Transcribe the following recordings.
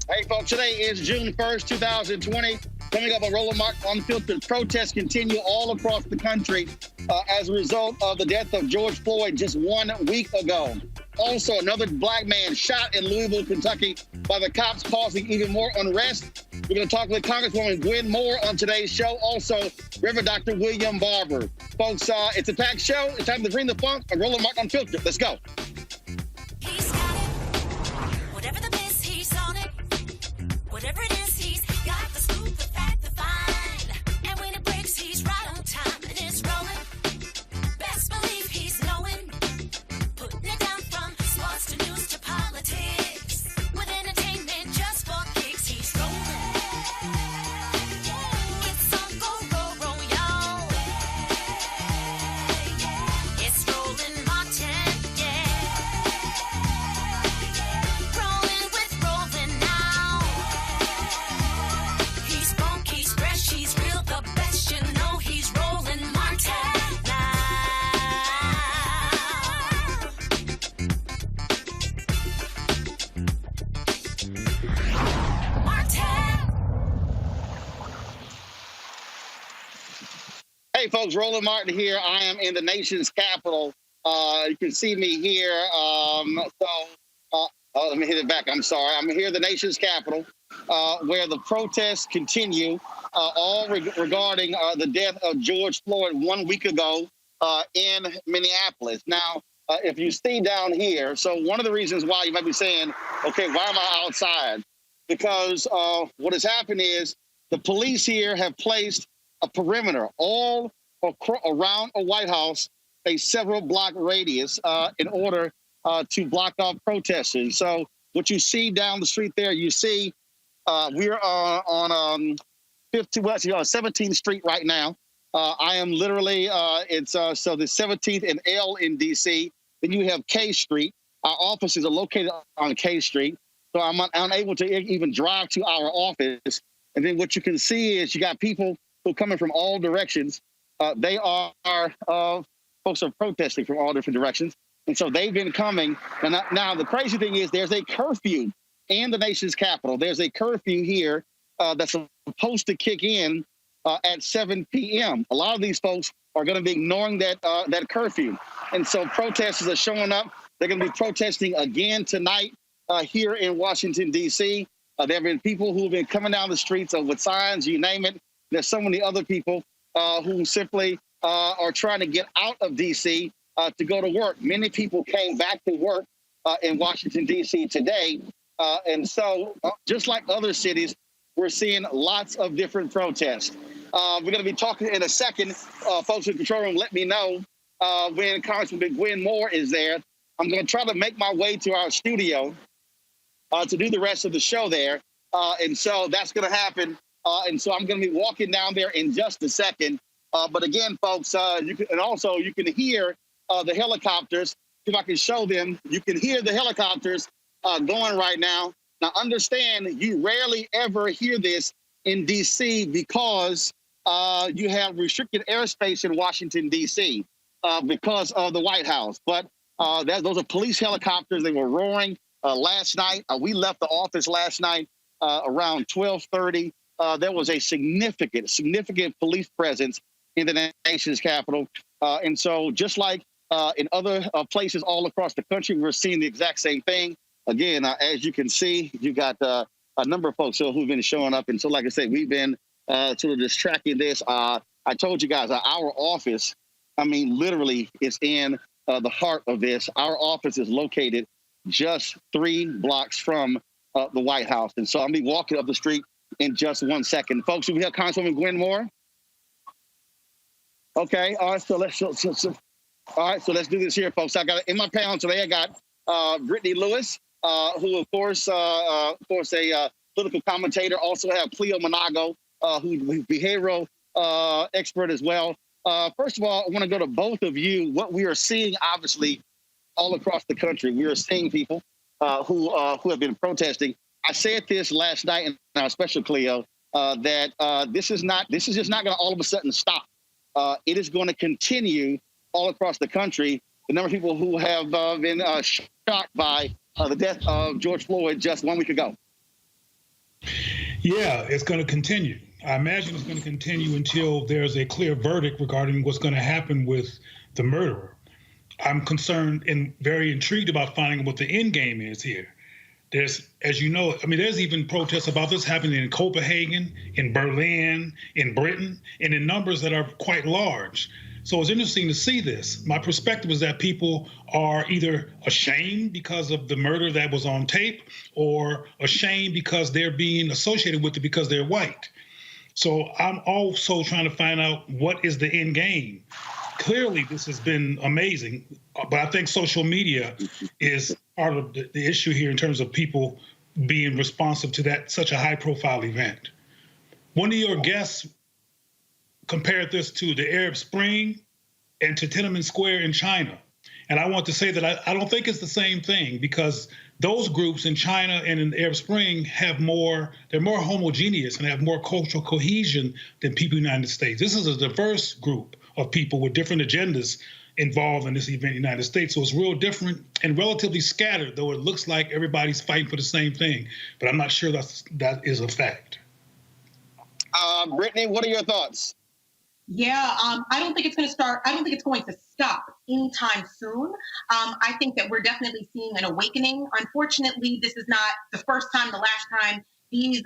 Hey, folks, today is June 1st, 2020. Coming up on Roland Mark Unfiltered, protests continue all across the country as a result of the death of George Floyd just 1 week ago. Also, another black man shot in Louisville, Kentucky by the cops, causing even more unrest. We're going to talk with Congresswoman Gwen Moore on today's show. Also, Reverend Dr. William Barber. Folks, it's a packed show. It's time to bring the funk on Roland Mark Unfiltered. Let's go. He's got it. Whatever the miss, he's on it. Whatever it is, he's got the scoop, the fact, the find. And when it breaks, he's right on time and it's rolling. Best believe he's knowing. Putting it down from sports to news to politics. With entertainment just for kicks, he's rolling. It's on go, y'all. It's Roland Martin, rolling with Roland now. He's funk, he's fresh, he's real, the best, you know he's Roland Martin now. Martin. Hey, folks, Roland Martin here. I am in the nation's capital. You can see me here. Let me hit it back. I'm sorry. I'm here in the nation's capital where the protests continue, all regarding the death of George Floyd 1 week ago in Minneapolis. Now, if you see down here, so one of the reasons why you might be saying, okay, why am I outside? Because what has happened is the police here have placed a perimeter all around a White House, a several block radius in order to block off protesters. So what you see down the street there, you see we're on 17th Street right now. I am literally, so the 17th and L in D.C. Then you have K Street. Our offices are located on K Street. So I'm unable to even drive to our office. And then what you can see is you got people who are coming from all directions. They are folks are protesting from all different directions. And so they've been coming. And now the crazy thing is there's a curfew in the nation's capital. There's a curfew here that's supposed to kick in at 7 p.m. A lot of these folks are going to be ignoring that curfew. And so protesters are showing up. They're going to be protesting again tonight here in Washington, D.C. There have been people who have been coming down the streets with signs, you name it. There's so many other people who simply are trying to get out of D.C. To go to work. Many people came back to work in Washington, D.C. today. And so just like other cities, we're seeing lots of different protests. We're going to be talking in a second. Folks in the control room, let me know when Congresswoman Gwen Moore is there. I'm going to try to make my way to our studio to do the rest of the show there. And so that's going to happen. And so I'm going to be walking down there in just a second. But again, folks, you can hear the helicopters. If I can show them, you can hear the helicopters going right now. Now, understand, you rarely ever hear this in D.C. because you have restricted airspace in Washington, D.C. Because of the White House. But those are police helicopters. They were roaring last night. We left the office last night around 12:30. There was a significant police presence in the nation's capital. And so just like in other places all across the country, we're seeing the exact same thing. Again, as you can see, you got a number of folks who've been showing up. And so, like I said, we've been sort of just tracking this. I told you guys, our office, literally is in the heart of this. Our office is located just 3 blocks from the White House. And so I'll be walking up the street in just 1 second. Folks, we have Congresswoman Gwen Moore. Okay, all right, so let's do this here, folks. I got in my panel today. I got Brittany Lewis, who of course a political commentator. Also have Cleo Monago, who's a behavioral expert as well. First of all, I want to go to both of you. What we are seeing, obviously, all across the country, we are seeing people who have been protesting. I said this last night in our special, Cleo, that this is just not going to all of a sudden stop. It is going to continue all across the country. The number of people who have been shocked by the death of George Floyd just 1 week ago. Yeah, it's going to continue. I imagine it's going to continue until there's a clear verdict regarding what's going to happen with the murderer. I'm concerned and very intrigued about finding what the end game is here. There's, as you know, I mean, there's even protests about this happening in Copenhagen, in Berlin, in Britain, and in numbers that are quite large. So it's interesting to see this. My perspective is that people are either ashamed because of the murder that was on tape, or ashamed because they're being associated with it because they're white. So I'm also trying to find out what is the end game. Clearly, this has been amazing, but I think social media is part of the issue here in terms of people being responsive to that such a high-profile event. One of your guests compared this to the Arab Spring and to Tiananmen Square in China. And I want to say that I don't think it's the same thing, because those groups in China and in the Arab Spring they're more homogeneous and have more cultural cohesion than people in the United States. This is a diverse group of people with different agendas involved in this event in the United States. So it's real different and relatively scattered, though it looks like everybody's fighting for the same thing. But I'm not sure that is a fact. Brittany, what are your thoughts? Yeah, I don't think it's going to start. I don't think it's going to stop anytime soon. I think that we're definitely seeing an awakening. Unfortunately, this is not the first time, the last time. These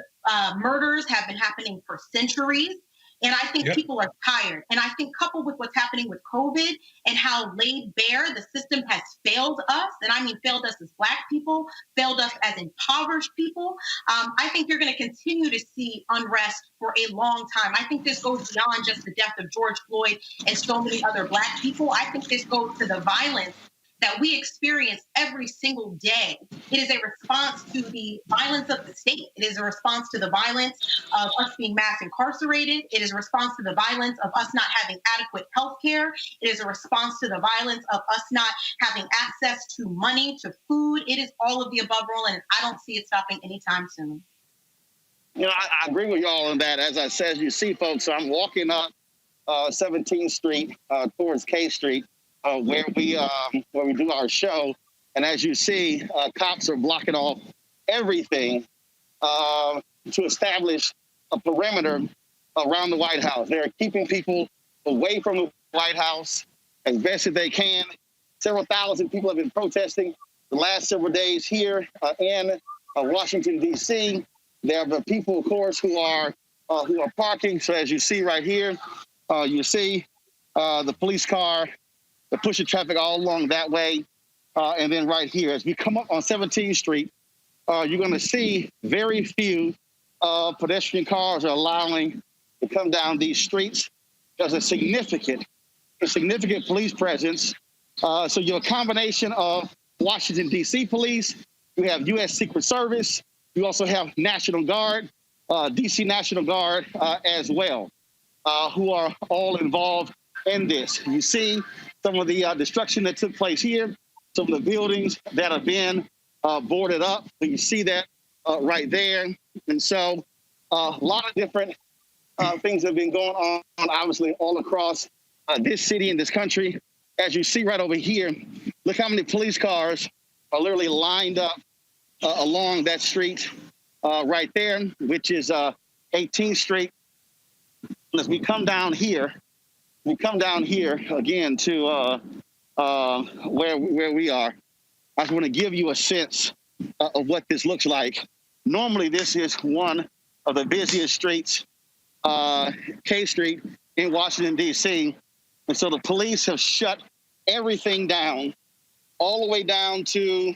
murders have been happening for centuries. And I think people are tired. And I think coupled with what's happening with COVID and how laid bare the system has failed us, and I mean failed us as Black people, failed us as impoverished people, I think you're going to continue to see unrest for a long time. I think this goes beyond just the death of George Floyd and so many other Black people. I think this goes to the violence that we experience every single day. It is a response to the violence of the state. It is a response to the violence of us being mass incarcerated. It is a response to the violence of us not having adequate health care. It is a response to the violence of us not having access to money, to food. It is all of the above, Roland, and I don't see it stopping anytime soon. You know, I agree with y'all on that. As I said, you see, folks, I'm walking up 17th Street towards K Street, where we do our show, and as you see, cops are blocking off everything to establish a perimeter around the White House. They're keeping people away from the White House as best as they can. Several thousand people have been protesting the last several days here in Washington, D.C. There are people, of course, who are parking. So as you see right here, you see the police car. They're pushing traffic all along that way. And then right here, as we come up on 17th Street, you're going to see very few pedestrian cars are allowing to come down these streets. There's a significant police presence. So you're a combination of Washington, D.C. police. You have U.S. Secret Service. You also have National Guard, D.C. National Guard as well, who are all involved in this. You see some of the destruction that took place here, some of the buildings that have been boarded up. You see that right there. And so a lot of different things have been going on, obviously, all across this city and this country. As you see right over here, look how many police cars are literally lined up along that street right there, which is 18th Street. As we come down here, again to where we are. I just want to give you a sense of what this looks like. Normally, this is one of the busiest streets, K Street in Washington, D.C. And so the police have shut everything down, all the way down to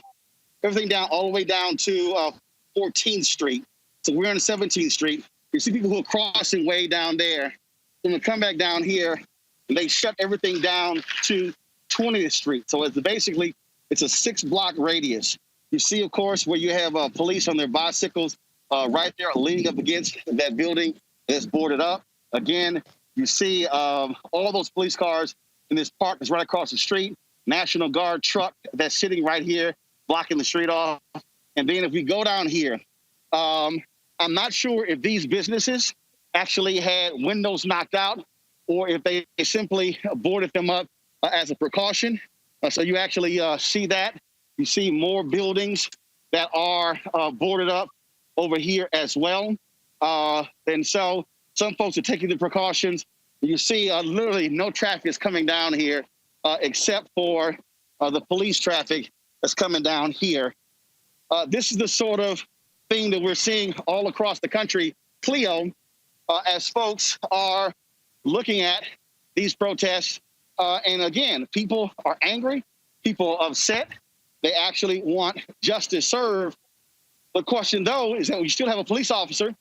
14th Street. So we're on 17th Street. You see people who are crossing way down there. Then they come back down here, and they shut everything down to 20th Street. So it's a 6-block radius. You see, of course, where you have police on their bicycles right there leaning up against that building that's boarded up. Again, you see all those police cars in this park that's right across the street. National Guard truck that's sitting right here, blocking the street off. And then if we go down here, I'm not sure if these businesses actually had windows knocked out or if they simply boarded them up as a precaution. So you actually see that. You see more buildings that are boarded up over here as well. And so some folks are taking the precautions. You see literally no traffic is coming down here except for the police traffic that's coming down here. This is the sort of thing that we're seeing all across the country, Cleo, as folks are looking at these protests. And again, people are angry, people are upset. They actually want justice served. The question, though, is that we still have a police officer,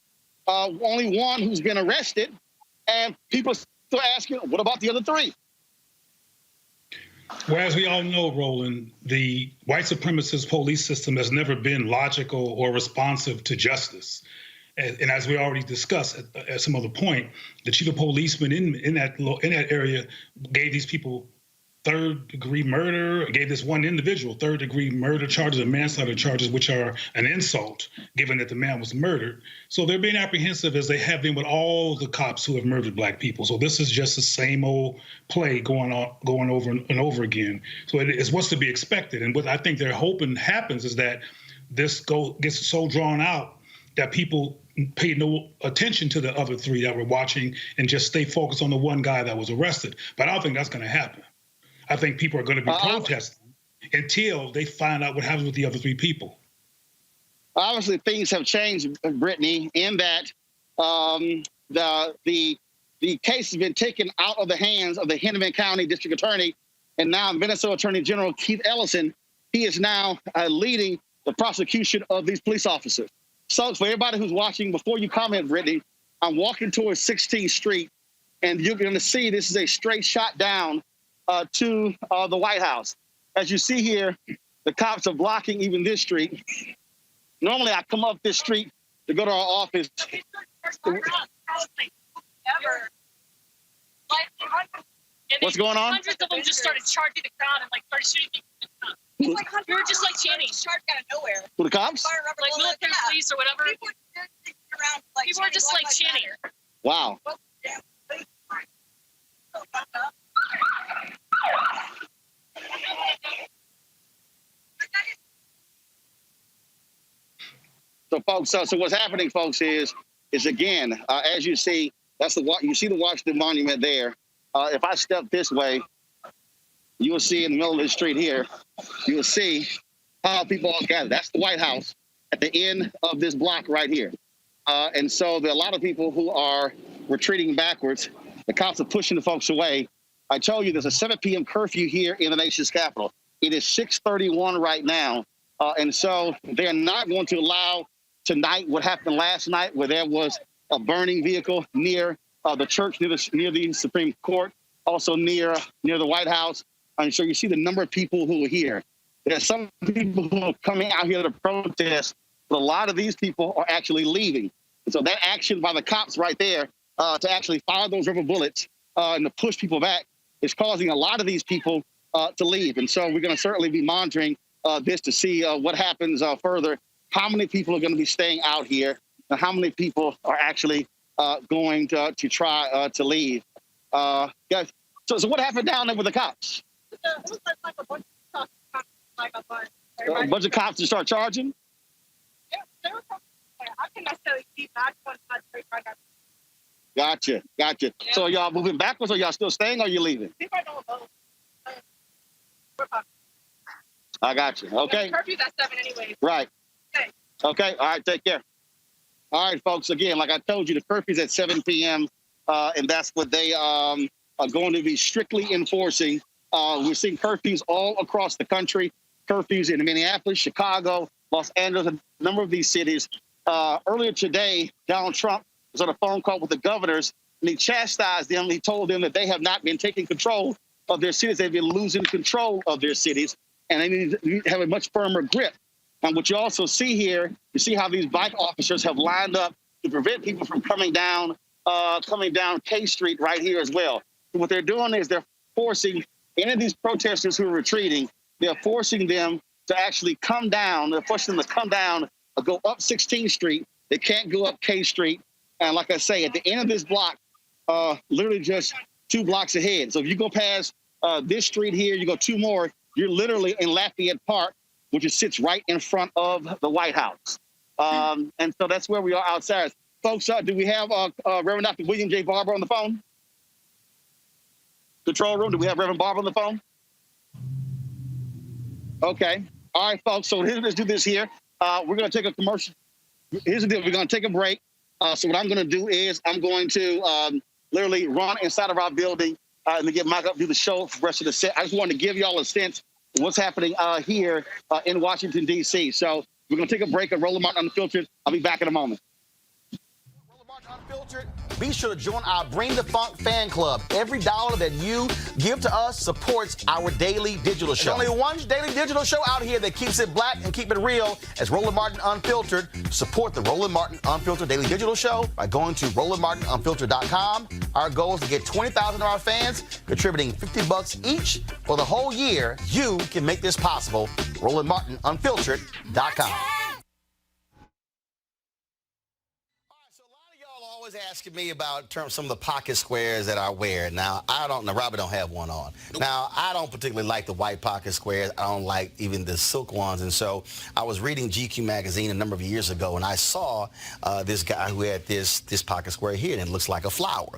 only one who's been arrested, and people are still asking, what about the other three? Well, as we all know, Roland, the white supremacist police system has never been logical or responsive to justice. And as we already discussed at some other point, the chief of policeman in that area gave these people third-degree murder, gave this one individual third-degree murder charges and manslaughter charges, which are an insult, given that the man was murdered. So they're being apprehensive, as they have been with all the cops who have murdered Black people. So this is just the same old play going over and over again. So it is what's to be expected. And what I think they're hoping happens is that this gets so drawn out that people pay no attention to the other three that were watching and just stay focused on the one guy that was arrested. But I don't think that's going to happen. I think people are going to be protesting until they find out what happens with the other three people. Obviously, things have changed, Brittany, in that the case has been taken out of the hands of the Hennepin County District Attorney, and now Minnesota Attorney General Keith Ellison. He is now leading the prosecution of these police officers. So for everybody who's watching, before you comment, Brittany, I'm walking towards 16th Street, and you're going to see this is a straight shot down to the White House. As you see here, the cops are blocking even this street. Normally, I come up this street to go to our office. What's going on? Hundreds of them just started charging the crowd and started shooting people. We were just chanting. Charged out of nowhere. Who, the cops? Like military police or whatever. People were just chanting. Wow. So, folks, so what's happening, folks, is again, as you see, you see the Washington Monument there. If I step this way, you will see in the middle of the street here, you will see how people all gather. That's the White House at the end of this block right here. And so there are a lot of people who are retreating backwards. The cops are pushing the folks away. I told you there's a 7 p.m. curfew here in the nation's capital. It is 6:31 right now. And so they're not going to allow tonight what happened last night, where there was a burning vehicle near the church, near the Supreme Court, also near the White House. And so you see the number of people who are here. There are some people who are coming out here to protest, but a lot of these people are actually leaving. And so that action by the cops right there to actually fire those rubber bullets and to push people back is causing a lot of these people to leave. And so we're going to certainly be monitoring this to see what happens further, how many people are going to be staying out here, and how many people are actually going to try to leave. Guys, so what happened down there with the cops? It was like a bunch of cops. A bunch of cops to start charging? Yeah, they were talking. I can necessarily see back on straight right now. Gotcha. Yeah. So y'all moving backwards, or y'all still staying, or you leaving? People are doing both. I got you. Okay. Curfew's at 7 anyway. Right. Okay. All right. Take care. All right, folks. Again, like I told you, the curfew's at 7 p.m. And that's what they are going to be strictly enforcing. We're seeing curfews all across the country. Curfews in Minneapolis, Chicago, Los Angeles, a number of these cities. Earlier today, Donald Trump was on a phone call with the governors, and he chastised them. He told them that they have not been taking control of their cities. They've been losing control of their cities, and they need to have a much firmer grip. And what you also see here, you see how these bike officers have lined up to prevent people from coming down K Street right here as well. And what they're doing is they're forcing any of these protesters who are retreating, they're forcing them to actually come down. They're forcing them to come down or go up 16th Street. They can't go up K Street. And like I say, at the end of this block, literally just 2 blocks ahead. So if you go past this street here, you go 2 more, you're literally in Lafayette Park, which sits right in front of the White House. And so that's where we are outside. folks, do we have Reverend Dr. William J. Barber on the phone? Control room, do we have Reverend Barber on the phone? Okay. All right, folks, so let's do this here. We're going to take a commercial. Here's the deal. We're going to take a break. So what I'm going to do is I'm going to literally run inside of our building and then get Mike up to do the show for the rest of the set. I just wanted to give y'all a sense of what's happening here in Washington, D.C. So we're going to take a break at Roland Martin Unfiltered. I'll be back in a moment. Roland Martin Unfiltered. Be sure to join our Bring the Funk fan club. Every dollar that you give to us supports our daily digital show. There's only one daily digital show out here that keeps it black and keep it real as Roland Martin Unfiltered. Support the Roland Martin Unfiltered daily digital show by going to RolandMartinUnfiltered.com. Our goal is to get 20,000 of our fans contributing $50 each for the whole year. You can make this possible. RolandMartinUnfiltered.com. Always asking me about some of the pocket squares that I wear. Now, Robert don't have one on. Nope. Now, I don't particularly like the white pocket squares. I don't like even the silk ones. And so I was reading GQ magazine a number of years ago, and I saw this guy who had this pocket square here, and it looks like a flower.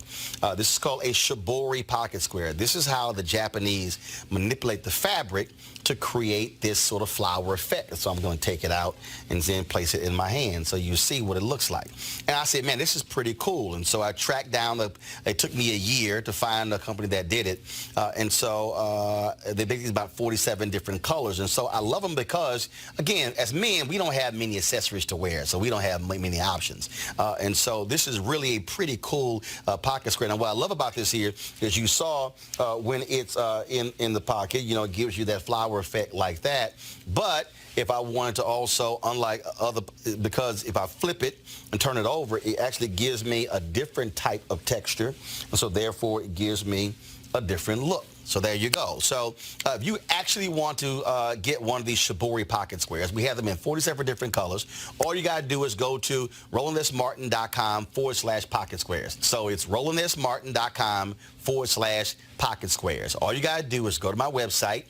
This is called a shibori pocket square. This is how the Japanese manipulate the fabric to create this sort of flower effect. So I'm going to take it out and then place it in my hand so you see what it looks like. And I said, man, this is pretty cool. And so I tracked down, it took me a year to find a company that did it. And so they basically about 47 different colors. And so I love them because, again, as men, we don't have many accessories to wear, so we don't have many options. And so this is really a pretty cool pocket square. Now, what I love about this here is you saw when it's in the pocket, it gives you that flower effect like that. But if I wanted to also, because if I flip it and turn it over, it actually gives me a different type of texture. And so therefore it gives me a different look. So there you go. So if you actually want to get one of these shibori pocket squares, we have them in 47 different colors. All you got to do is go to RolandSMartin.com/pocket squares. So it's RolandSMartin.com/pocket squares. All you got to do is go to my website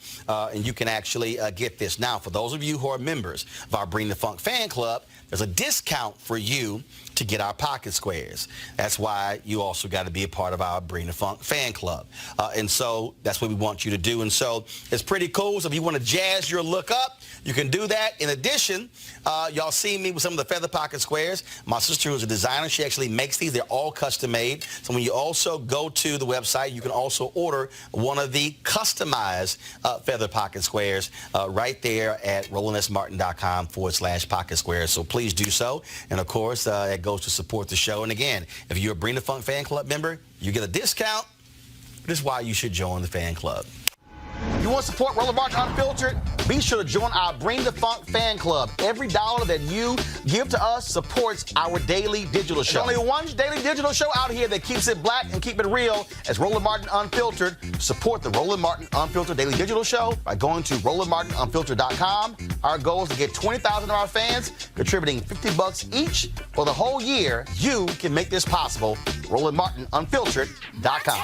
and you can actually get this. Now, for those of you who are members of our Bring the Funk fan club, there's a discount for you to get our pocket squares. That's why you also got to be a part of our Bring the Funk fan club. And so that's what we want you to do. And so it's pretty cool. So if you want to jazz your look up, you can do that. In addition, y'all see me with some of the feather pocket squares. My sister, who's a designer, she actually makes these. They're all custom made. So when you also go to the website, you can also order one of the customized feather pocket squares right there at RolandSMartin.com/pocket squares. So please do so. And of course, it goes to support the show. And again, if you're a Bring the Funk fan club member, you get a discount. This is why you should join the fan club. You want to support Roland Martin Unfiltered? Be sure to join our Bring the Funk fan club. Every dollar that you give to us supports our daily digital show. There's only one daily digital show out here that keeps it black and keep it real as Roland Martin Unfiltered. Support the Roland Martin Unfiltered daily digital show by going to RolandMartinUnfiltered.com. Our goal is to get 20,000 of our fans contributing $50 each for the whole year. You can make this possible. RolandMartinUnfiltered.com.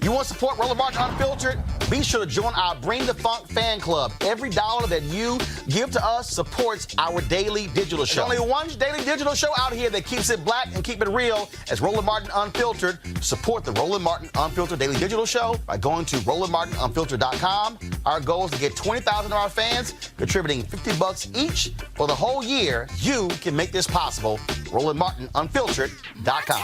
You want to support Roland Martin Unfiltered? Be sure to join our Bring the Funk fan club. Every dollar that you give to us supports our daily digital show. There's only one daily digital show out here that keeps it black and keep it real as Roland Martin Unfiltered. Support the Roland Martin Unfiltered daily digital show by going to RolandMartinUnfiltered.com. Our goal is to get 20,000 of our fans contributing $50 each for the whole year. You can make this possible. RolandMartinUnfiltered.com.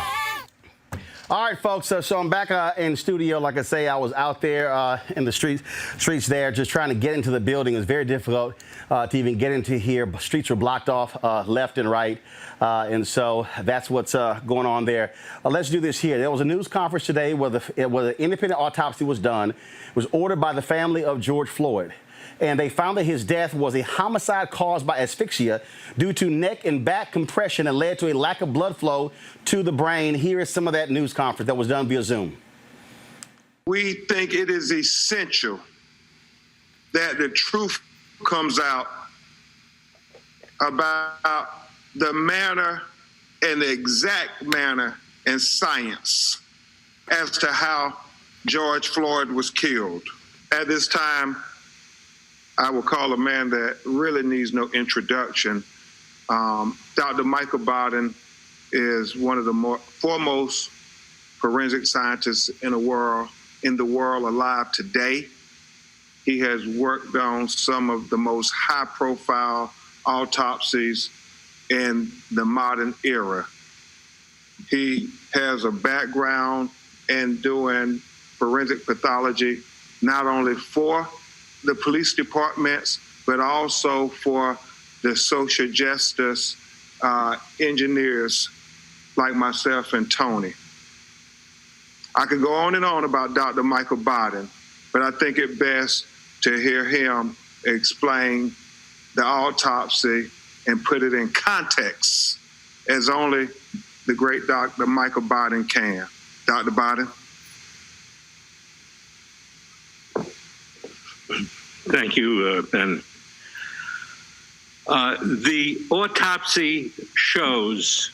All right, folks, so I'm back in studio. Like I say, I was out there in the streets there just trying to get into the building. It was very difficult to even get into here. Streets were blocked off left and right. And so that's what's going on there. Let's do this here. There was a news conference today where an independent autopsy was done. It was ordered by the family of George Floyd. And they found that his death was a homicide caused by asphyxia due to neck and back compression and led to a lack of blood flow to the brain. Here is some of that news conference that was done via Zoom. We think it is essential that the truth comes out about the manner and the exact manner and science as to how George Floyd was killed. At this time, I will call a man that really needs no introduction. Dr. Michael Baden is one of the foremost forensic scientists in the world alive today. He has worked on some of the most high-profile autopsies in the modern era. He has a background in doing forensic pathology, not only for the police departments, but also for the social justice engineers like myself and Tony. I could go on and on about Dr. Michael Baden, but I think it best to hear him explain the autopsy and put it in context as only the great Dr. Michael Baden can. Dr. Baden. Thank you, Ben. The autopsy shows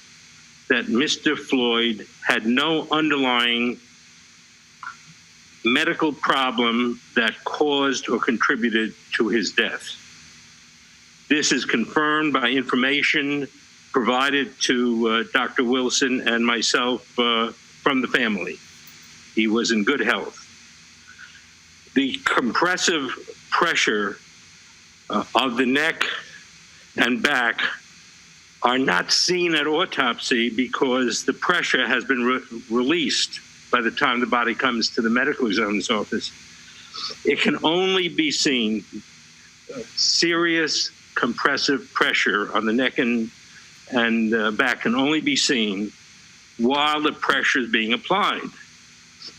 that Mr. Floyd had no underlying medical problem that caused or contributed to his death. This is confirmed by information provided to Dr. Wilson and myself from the family. He was in good health. The compressive pressure of the neck and back are not seen at autopsy because the pressure has been released by the time the body comes to the medical examiner's office. It can only be seen, serious compressive pressure on the neck and back can only be seen while the pressure is being applied,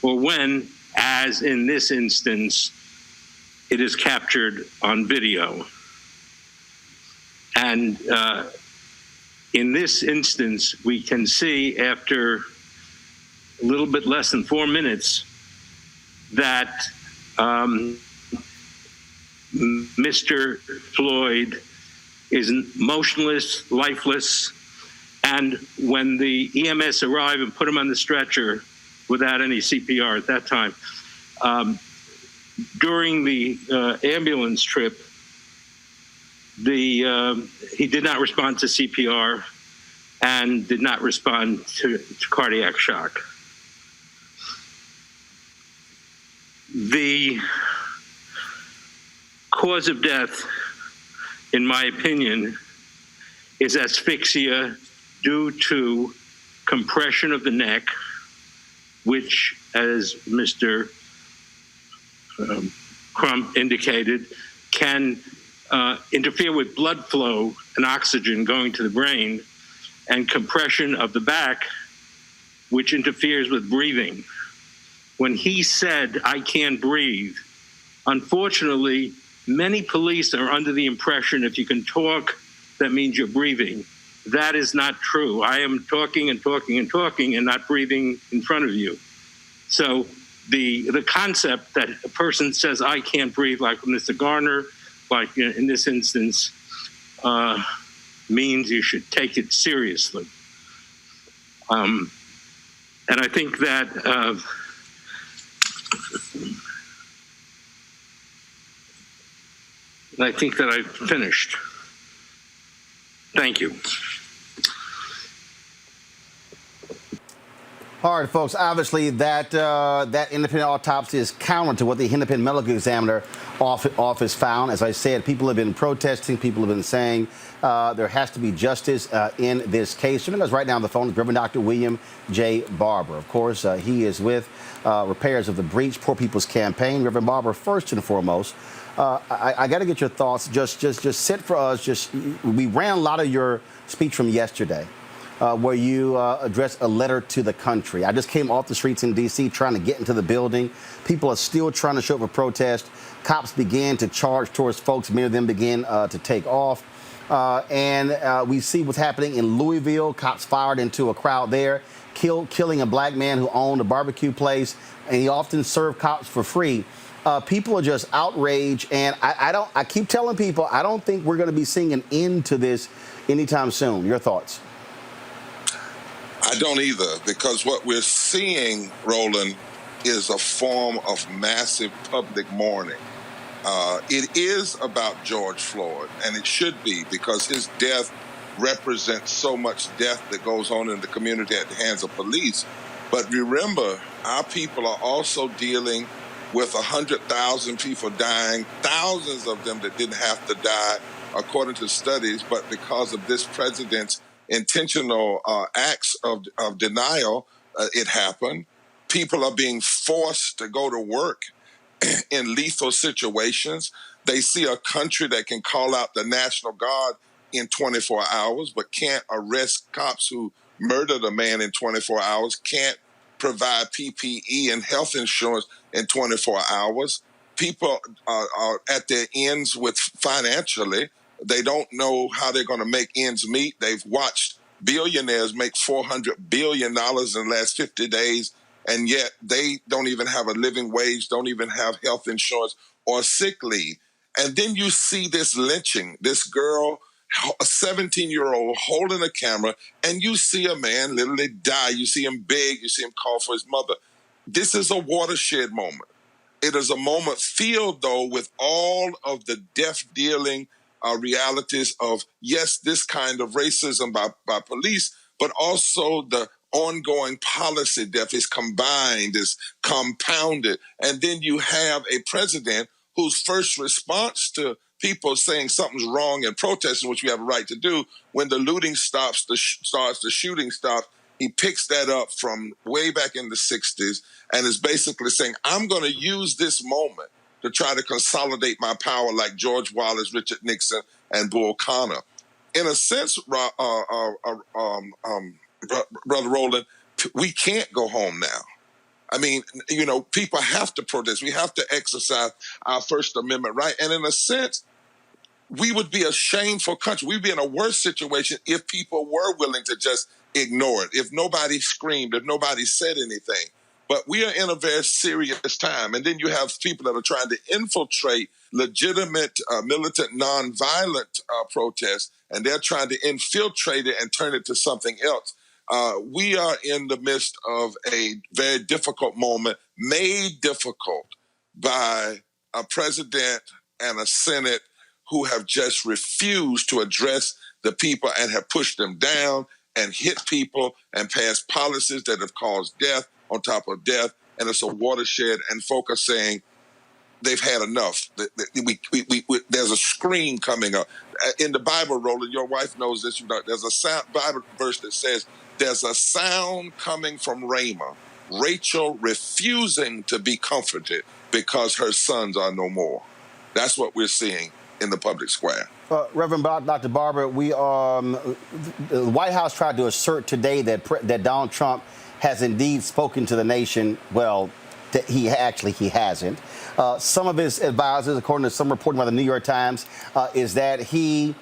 or when, as in this instance, it is captured on video. And in this instance, we can see after a little bit less than 4 minutes that Mr. Floyd is motionless, lifeless, and when the EMS arrived and put him on the stretcher without any CPR at that time, during the ambulance trip, he did not respond to CPR and did not respond to cardiac shock. The cause of death, in my opinion, is asphyxia due to compression of the neck, which, as Mr. Crump indicated, can interfere with blood flow and oxygen going to the brain, and compression of the back, which interferes with breathing. When he said, "I can't breathe," unfortunately, many police are under the impression if you can talk, that means you're breathing. That is not true. I am talking and talking and talking and not breathing in front of you. So the concept that a person says, "I can't breathe," like Mr. Garner, like in this instance, means you should take it seriously. And I think that I've finished. Thank you. All right, folks. Obviously, that independent autopsy is counter to what the independent medical examiner office found. As I said, people have been protesting. People have been saying there has to be justice in this case. Joining us right now on the phone is Reverend Dr. William J. Barber. Of course, he is with Repairers of the Breach, Poor People's Campaign. Reverend Barber, first and foremost, I got to get your thoughts. Just sit for us. We ran a lot of your speech from yesterday. Where you addressed a letter to the country. I just came off the streets in D.C. trying to get into the building. People are still trying to show up for protest. Cops began to charge towards folks. Many of them began to take off. And we see what's happening in Louisville. Cops fired into a crowd there, killing a black man who owned a barbecue place. And he often served cops for free. People are just outraged. And I keep telling people, I don't think we're going to be seeing an end to this anytime soon. Your thoughts? I don't either, because what we're seeing, Roland, is a form of massive public mourning. It is about George Floyd, and it should be, because his death represents so much death that goes on in the community at the hands of police. But remember, our people are also dealing with 100,000 people dying, thousands of them that didn't have to die, according to studies, but because of this president's intentional acts of denial, it happened. People are being forced to go to work in lethal situations. They see a country that can call out the National Guard in 24 hours, but can't arrest cops who murdered a man in 24 hours, can't provide PPE and health insurance in 24 hours. People are at their ends with financially. They don't know how they're going to make ends meet. They've watched billionaires make $400 billion in the last 50 days, and yet they don't even have a living wage, don't even have health insurance or sick leave. And then you see this lynching, this girl, a 17-year-old holding a camera, and you see a man literally die. You see him beg, you see him call for his mother. This is a watershed moment. It is a moment filled, though, with all of the death-dealing realities of, yes, this kind of racism by police, but also the ongoing policy death is combined, is compounded. And then you have a president whose first response to people saying something's wrong and protesting, which we have a right to do, when the looting stops, the shooting stops, he picks that up from way back in the 60s and is basically saying, I'm going to use this moment to try to consolidate my power like George Wallace, Richard Nixon, and Bull Connor. In a sense, Brother Roland, we can't go home now. I mean, you know, people have to protest. We have to exercise our First Amendment right. And in a sense, we would be a shameful country. We'd be in a worse situation if people were willing to just ignore it, if nobody screamed, if nobody said anything. But we are in a very serious time. And then you have people that are trying to infiltrate legitimate, militant, nonviolent protests, and they're trying to infiltrate it and turn it to something else. We are in the midst of a very difficult moment, made difficult by a president and a Senate who have just refused to address the people and have pushed them down and hit people and passed policies that have caused death on top of death. And it's a watershed, and folk are saying they've had enough. There's a scream coming up. In the Bible, Roland, your wife knows this. There's a Bible verse that says, there's a sound coming from Ramah, Rachel refusing to be comforted because her sons are no more. That's what we're seeing in the public square. Reverend Dr. Barber, the White House tried to assert today that Donald Trump has indeed spoken to the nation. Well, he hasn't. Some of his advisors, according to some reporting by the New York Times, is that they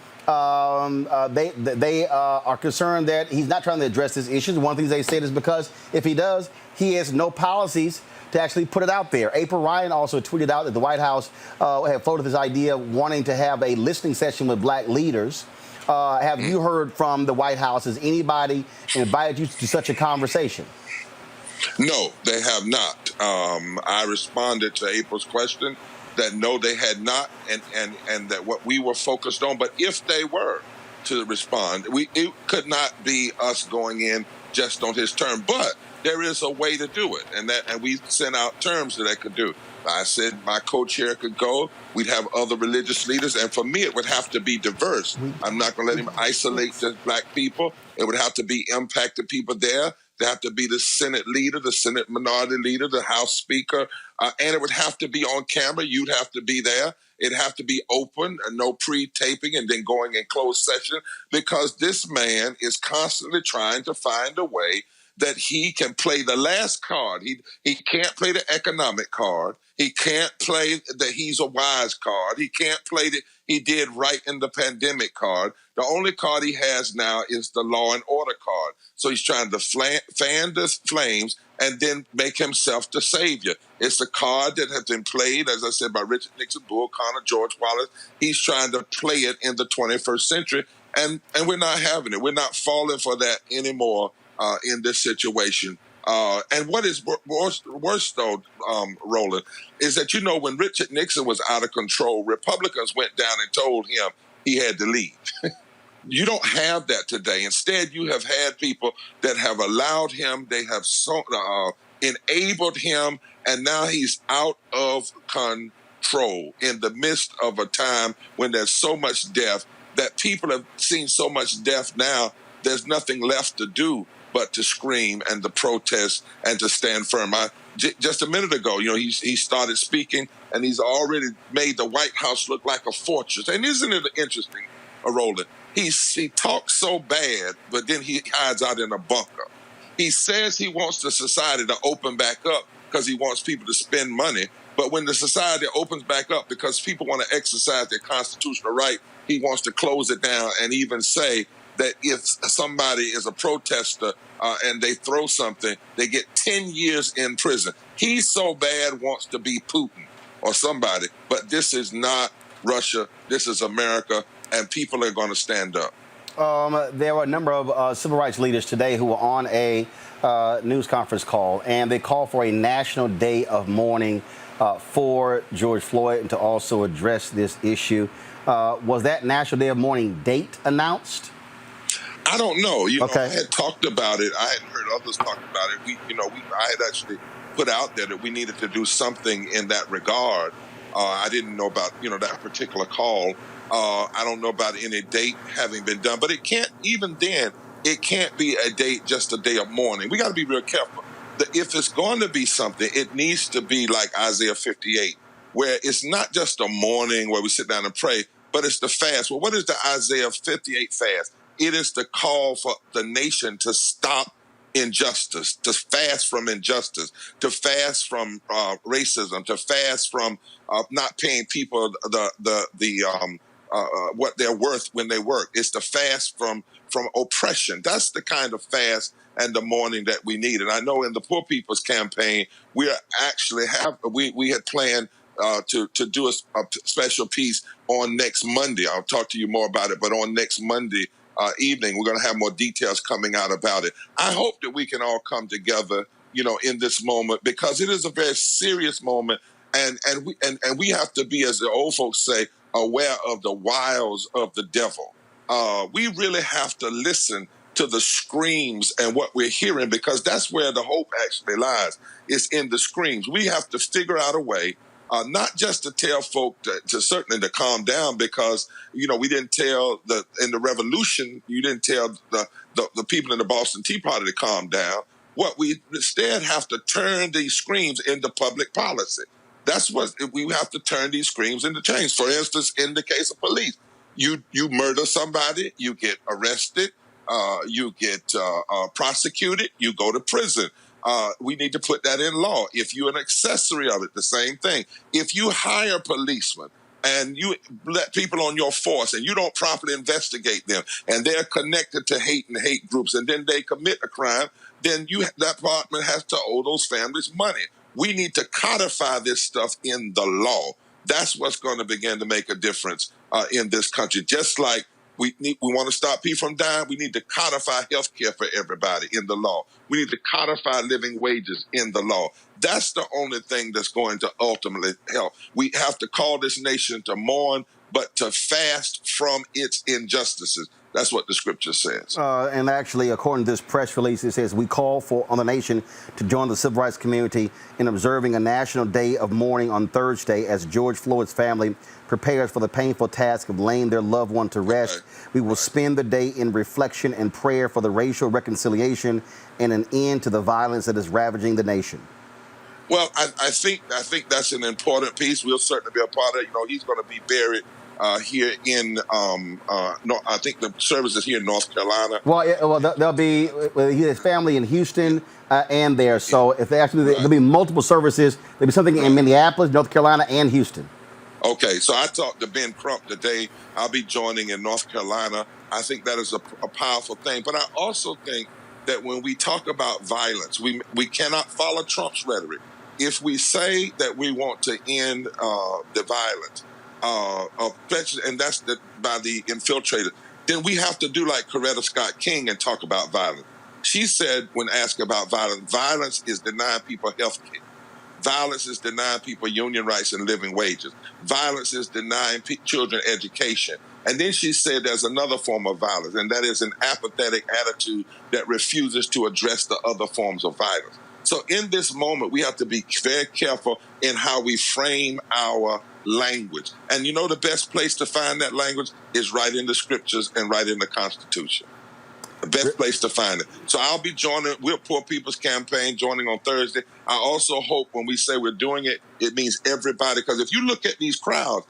are concerned that he's not trying to address this issue. One of the things they said is because if he does, he has no policies to actually put it out there. April Ryan also tweeted out that the White House had floated this idea of wanting to have a listening session with black leaders. Have you heard from the White House? Has anybody invited you to such a conversation? No, they have not. I responded to April's question that no, they had not, and that what we were focused on. But if they were to respond, it could not be us going in just on his term. But there is a way to do it, and we sent out terms that could do. I said my co-chair could go. We'd have other religious leaders, and for me, it would have to be diverse. I'm not going to let him isolate just black people. It would have to be impacted people there. There have to be the Senate leader, the Senate minority leader, the House Speaker, and it would have to be on camera. You'd have to be there. It'd have to be open and no pre-taping and then going in closed session, because this man is constantly trying to find a way that he can play the last card. He can't play the economic card. He can't play the he's a wise card. He can't play the he did right in the pandemic card. The only card he has now is the law and order card. So he's trying to fan the flames and then make himself the savior. It's a card that has been played, as I said, by Richard Nixon, Bull Connor, George Wallace. He's trying to play it in the 21st century, and we're not having it. We're not falling for that anymore in this situation. And what is worse though, Roland, is that, when Richard Nixon was out of control, Republicans went down and told him he had to leave. You don't have that today. Instead, you have had people that have allowed him, they have enabled him, and now he's out of control in the midst of a time when there's so much death that people have seen so much death now, there's nothing left to do but to scream and to protest and to stand firm. Just a minute ago, he started speaking, and he's already made the White House look like a fortress. And isn't it interesting, Roland? He talks so bad, but then he hides out in a bunker. He says he wants the society to open back up because he wants people to spend money. But when the society opens back up because people want to exercise their constitutional right, he wants to close it down and even say that if somebody is a protester and they throw something, they get 10 years in prison. He so bad wants to be Putin or somebody, but this is not Russia. This is America, and people are going to stand up. There were a number of civil rights leaders today who were on a news conference call, and they called for a national day of mourning for George Floyd and to also address this issue. Was that National Day of Mourning date announced? I don't know. Okay. I had talked about it. I hadn't heard others talk about it. I had actually put out there that we needed to do something in that regard. I didn't know about, that particular call. I don't know about any date having been done, but it can't, even then, it can't be a date, just a day of mourning. We got to be real careful. If it's going to be something, it needs to be like Isaiah 58, where it's not just a mourning where we sit down and pray, but it's the fast. Well, what is the Isaiah 58 fast? It is the call for the nation to stop injustice, to fast from injustice, to fast from racism, to fast from not paying people what they're worth when they work. It's the fast from oppression. That's the kind of fast and the mourning that we need. And I know in the Poor People's Campaign, we had planned to do a special piece on next Monday. I'll talk to you more about it, but on next Monday evening, we're going to have more details coming out about it. I hope that we can all come together, in this moment, because it is a very serious moment, and we have to be, as the old folks say, aware of the wiles of the devil. We really have to listen to the screams and what we're hearing, because that's where the hope actually lies. It's in the screams. We have to figure out a way, not just to tell folk to certainly to calm down, because we didn't tell in the revolution, you didn't tell the people in the Boston Tea Party to calm down. What we instead have to turn these screams into public policy. That's what we have to turn these screams into change. For instance, in the case of police, you murder somebody, you get arrested, you get prosecuted, you go to prison. We need to put that in law. If you're an accessory of it, the same thing. If you hire policemen and you let people on your force and you don't properly investigate them and they're connected to hate and hate groups and then they commit a crime, then that department has to owe those families money. We need to codify this stuff in the law. That's what's going to begin to make a difference in this country. Just like we want to stop people from dying, we need to codify health care for everybody in the law. We need to codify living wages in the law. That's the only thing that's going to ultimately help. We have to call this nation to mourn, but to fast from its injustices. That's what the scripture says. And actually, according to this press release, it says, we call on the nation to join the civil rights community in observing a national day of mourning on Thursday as George Floyd's family prepares for the painful task of laying their loved one to rest. Okay. We will spend the day in reflection and prayer for the racial reconciliation and an end to the violence that is ravaging the nation. Well, I think that's an important piece. We'll certainly be a part of it. He's going to be buried here in, I think the service is here in North Carolina. Well, there'll be his family in Houston and there. So if they actually, there'll be multiple services. There'll be something in Minneapolis, North Carolina, and Houston. Okay, so I talked to Ben Crump today. I'll be joining in North Carolina. I think that is a powerful thing. But I also think that when we talk about violence, we cannot follow Trump's rhetoric. If we say that we want to end the violence, and that's by the infiltrated, then we have to do like Coretta Scott King and talk about violence. She said, when asked about violence, violence is denying people health care. Violence is denying people union rights and living wages. Violence is denying children education. And then she said there's another form of violence, and that is an apathetic attitude that refuses to address the other forms of violence. So in this moment, we have to be very careful in how we frame our language. And you know, the best place to find that language is right in the scriptures and right in the Constitution. The best place to find it. So I'll be joining, we're Poor People's Campaign, joining on Thursday. I also hope when we say we're doing it, it means everybody. Because if you look at these crowds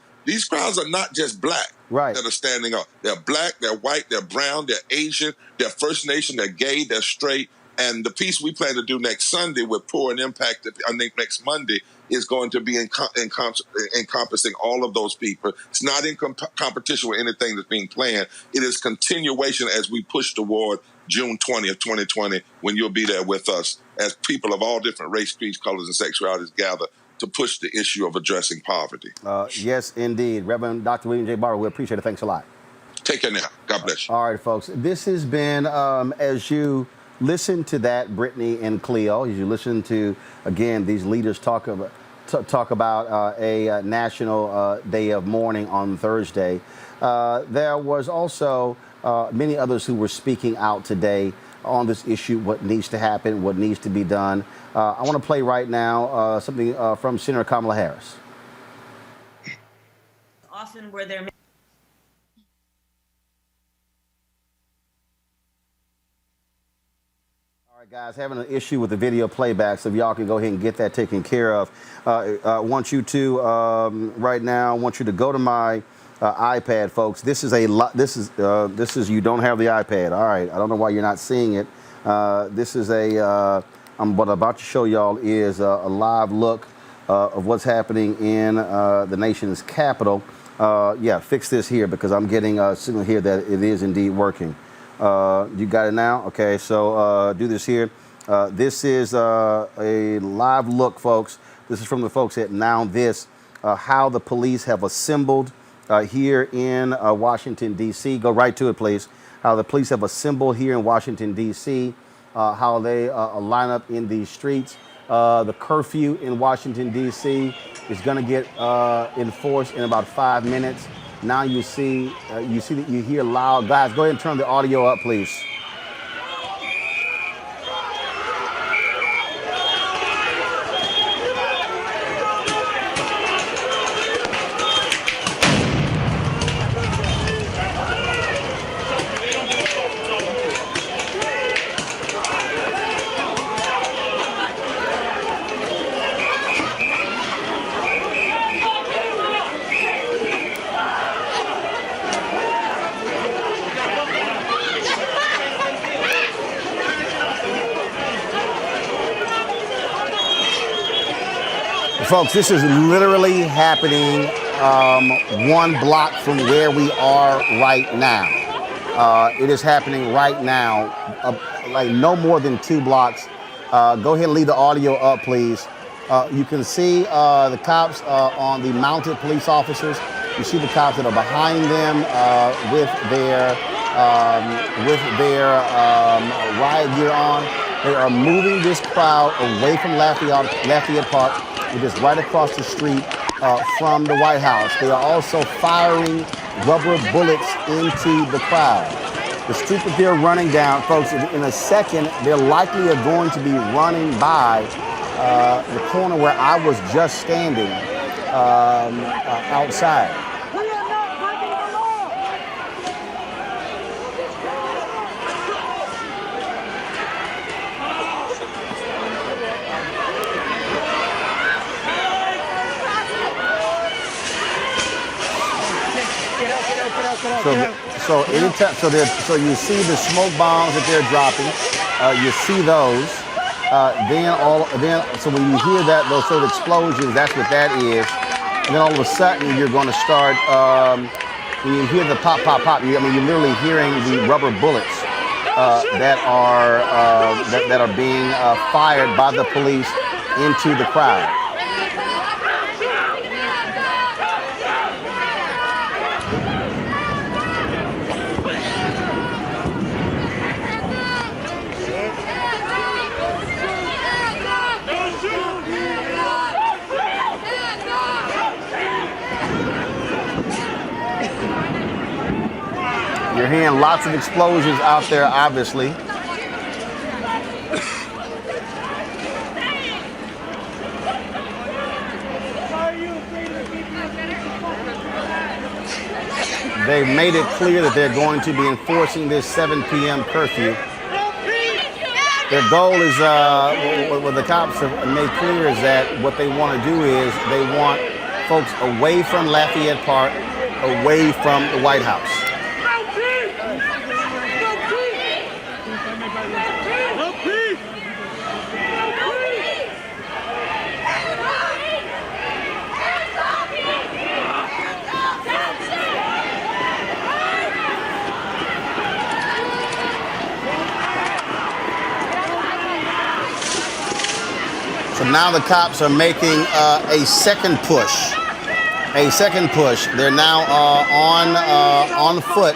are not just black that are standing up. They're black, they're white, they're brown, they're Asian, they're First Nation, they're gay, they're straight. And the piece we plan to do next Sunday with Poor and Impacted, I think next Monday, is going to be encompassing all of those people. It's not in competition with anything that's being planned. It is continuation as we push toward June 20th, 2020, when you'll be there with us as people of all different race, creeds, colors, and sexualities gather to push the issue of addressing poverty. Yes, indeed. Reverend Dr. William J. Barber, we appreciate it. Thanks a lot. Take care now. God bless you. All right, folks. This has been, as you listen to that, Brittany and Cleo, as you listen to, again, these leaders talk about a national day of mourning on Thursday. There was also many others who were speaking out today on this issue, what needs to happen, what needs to be done. I want to play right now something from Senator Kamala Harris. Often where there Guys, having an issue with the video playback, so if y'all can go ahead and get that taken care of. I want you to right now. I want you to go to my iPad, folks. This is you don't have the iPad. All right, I don't know why you're not seeing it. This is what I'm about to show y'all is a live look of what's happening in the nation's capital. Yeah, fix this here because I'm getting a signal here that it is indeed working. You got it now? Okay, so do this here. This is a live look, folks. This is from the folks at Now This, how the police have assembled here in Washington, D.C. Go right to it, please. How the police have assembled here in Washington, D.C., how they line up in these streets. The curfew in Washington, D.C. is going to get enforced in about 5 minutes. Now you hear loud. Guys, go ahead and turn the audio up, please. Folks, this is literally happening 1 block from where we are right now. It is happening right now, like no more than 2 blocks. Go ahead and leave the audio up, please. You can see the cops on the mounted police officers. You see the cops that are behind them with their riot gear on. They are moving this crowd away from Lafayette Park, which is right across the street from the White House. They are also firing rubber bullets into the crowd. The street that they're running down, folks, in a second, they're likely are going to be running by the corner where I was just standing outside. So you see the smoke bombs that they're dropping. You see those. So when you hear those sort of explosions, that's what that is. And then all of a sudden you're going to start. When you hear the pop, pop, pop, you're literally hearing the rubber bullets that are being fired by the police into the crowd. We're hearing lots of explosions out there, obviously. They've made it clear that they're going to be enforcing this 7 p.m. curfew. Their goal is, what the cops have made clear is that what they want to do is they want folks away from Lafayette Park, away from the White House. So now the cops are making a second push. A second push. They're now on foot.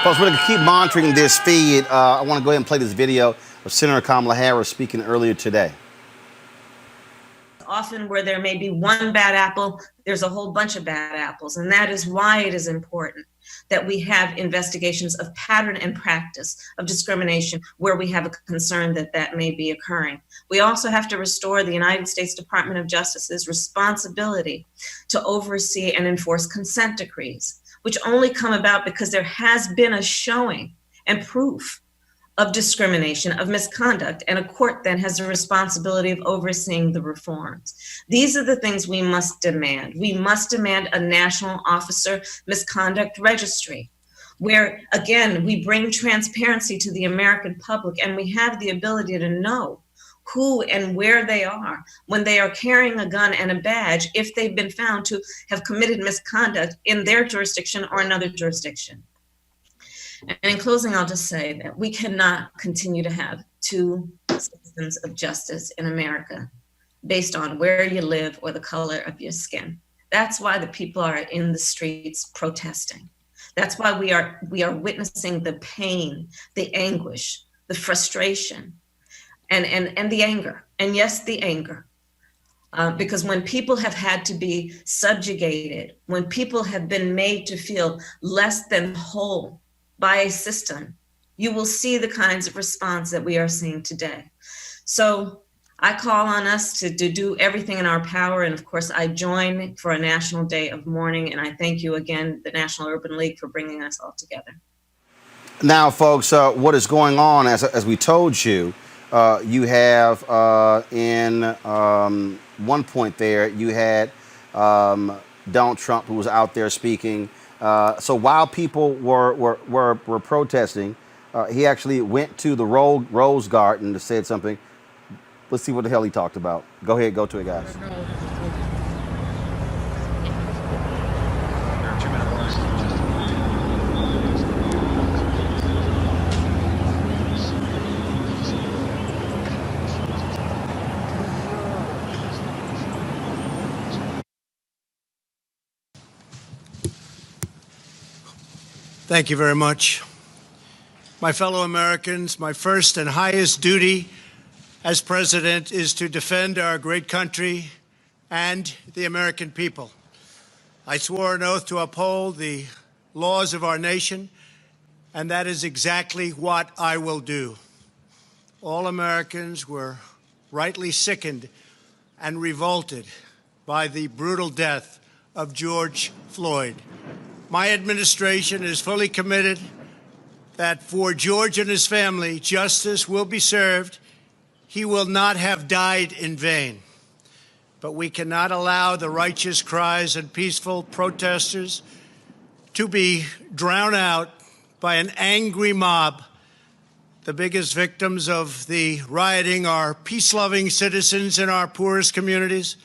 Folks, we're going to keep monitoring this feed. I want to go ahead and play this video of Senator Kamala Harris speaking earlier today. Often where there may be one bad apple, there's a whole bunch of bad apples. And that is why it is important that we have investigations of pattern and practice of discrimination where we have a concern that that may be occurring. We also have to restore the United States Department of Justice's responsibility to oversee and enforce consent decrees, which only come about because there has been a showing and proof of discrimination, of misconduct, and a court then has a responsibility of overseeing the reforms. These are the things we must demand. We must demand a national officer misconduct registry, where, again, we bring transparency to the American public and we have the ability to know who and where they are when they are carrying a gun and a badge if they've been found to have committed misconduct in their jurisdiction or another jurisdiction. And in closing, I'll just say that we cannot continue to have two systems of justice in America based on where you live or the color of your skin. That's why the people are in the streets protesting. That's why we are witnessing the pain, the anguish, the frustration, and the anger. And yes, the anger. Because when people have had to be subjugated, when people have been made to feel less than whole by a system, you will see the kinds of response that we are seeing today. So I call on us to do everything in our power. And of course, I join for a national day of mourning. And I thank you again, the National Urban League, for bringing us all together. Now, folks, what is going on, as we told you, you have in one point there, you had Donald Trump, who was out there speaking. So while people were protesting, he actually went to the Rose Garden to say something. Let's see what the hell he talked about. Go ahead, go to it, guys. Thank you very much. My fellow Americans, my first and highest duty as president is to defend our great country and the American people. I swore an oath to uphold the laws of our nation, and that is exactly what I will do. All Americans were rightly sickened and revolted by the brutal death of George Floyd. My administration is fully committed that for George and his family, justice will be served he will not have died in vain. But we cannot allow the righteous cries and peaceful protesters to be drowned out by an angry mob. The biggest victims of the rioting are peace-loving citizens in our poorest communities.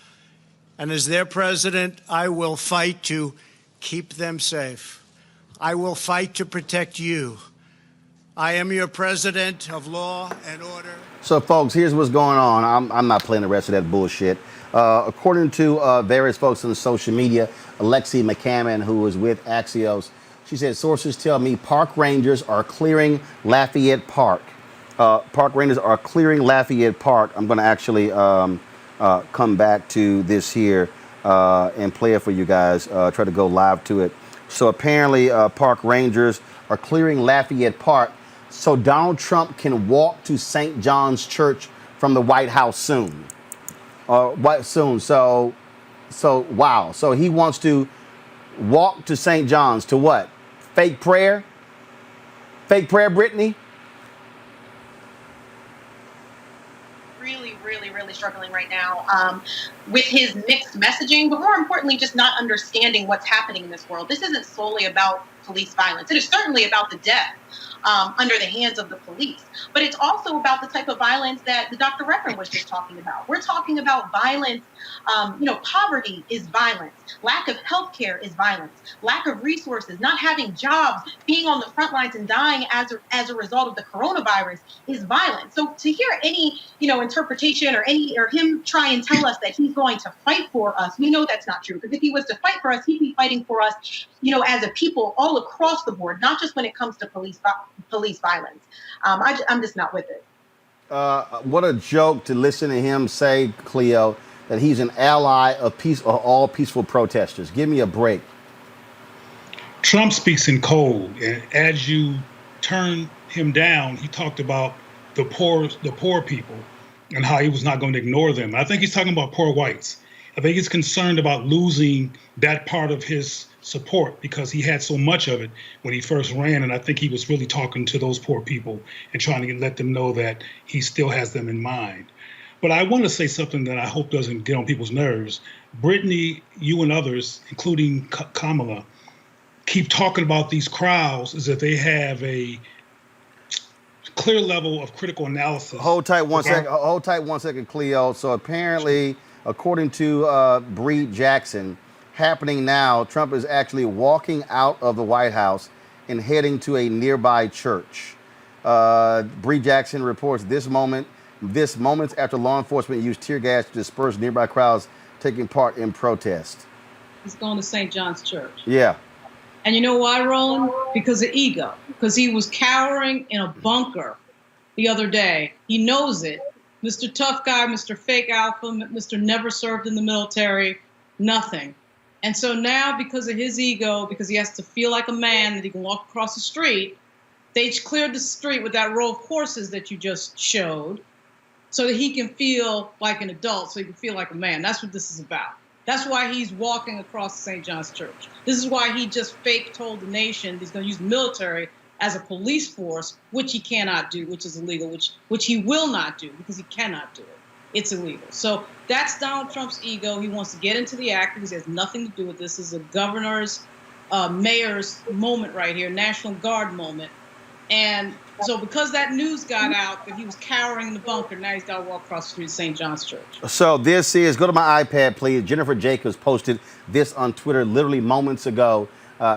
And as their president, I will fight to keep them safe. I will fight to protect you. I am your president of law and order. So, folks, here's what's going on. I'm not playing the rest of that bullshit. According to various folks on social media, Alexi McCammon, who was with Axios, she said, sources tell me park rangers are clearing Lafayette Park. Park rangers are clearing Lafayette Park. I'm going to actually come back to this here and play it for you guys, try to go live to it. So apparently park rangers are clearing Lafayette Park so Donald Trump can walk to St. John's Church from the White House soon. So wow. So he wants to walk to St. John's to what? Fake prayer? Fake prayer, Brittany? Really struggling right now with his mixed messaging, but more importantly, just not understanding what's happening in this world. This isn't solely about police violence. It is certainly about the death under the hands of the police, but it's also about the type of violence that the Dr. Reverend was just talking about. We're talking about violence. Poverty is violence. Lack of health care is violence. Lack of resources, not having jobs, being on the front lines and dying as a result of the coronavirus is violence. So to hear any, interpretation or him try and tell us that he's going to fight for us, we know that's not true. Because if he was to fight for us, he'd be fighting for us, as a people all across the board, not just when it comes to police violence. I'm just not with it. What a joke to listen to him say, Cleo, that he's an ally of all peaceful protesters. Give me a break. Trump speaks in code, and as you turn him down, he talked about the poor people and how he was not going to ignore them. I think he's talking about poor whites. I think he's concerned about losing that part of his support because he had so much of it when he first ran, and I think he was really talking to those poor people and trying to let them know that he still has them in mind. But I want to say something that I hope doesn't get on people's nerves. Brittany, you and others, including Kamala, keep talking about these crowds as if they have a clear level of critical analysis. Hold tight one second, Cleo. So apparently, according to Bree Jackson, happening now, Trump is actually walking out of the White House and heading to a nearby church. Bree Jackson reports this moments after law enforcement used tear gas to disperse nearby crowds taking part in protest. He's going to St. John's Church. Yeah. And you know why, Roland? Because of ego. Because he was cowering in a bunker the other day. He knows it. Mr. Tough Guy, Mr. Fake Alpha, Mr. Never Served in the Military, nothing. And so now, because of his ego, because he has to feel like a man, that he can walk across the street, they cleared the street with that row of horses that you just showed so that he can feel like an adult, so he can feel like a man. That's what this is about. That's why he's walking across St. John's Church. This is why he just fake told the nation he's going to use the military as a police force, which he cannot do, which is illegal, which he will not do because he cannot do it. It's illegal. So that's Donald Trump's ego. He wants to get into the act because he has nothing to do with this. This is a governor's, mayor's moment right here, National Guard moment. And so because that news got out that he was cowering in the bunker, now he's got to walk across the street to St. John's Church. So this is, go to my iPad, please. Jennifer Jacobs posted this on Twitter literally moments ago.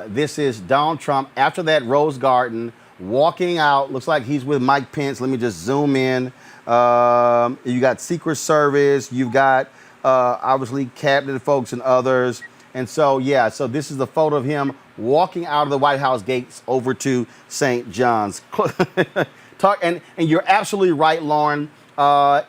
This is Donald Trump after that Rose Garden walking out. Looks like he's with Mike Pence. Let me just zoom in. You got Secret Service. You've got obviously cabinet folks and others. And so, yeah, so this is the photo of him walking out of the White House gates over to St. John's. And you're absolutely right, Lauren,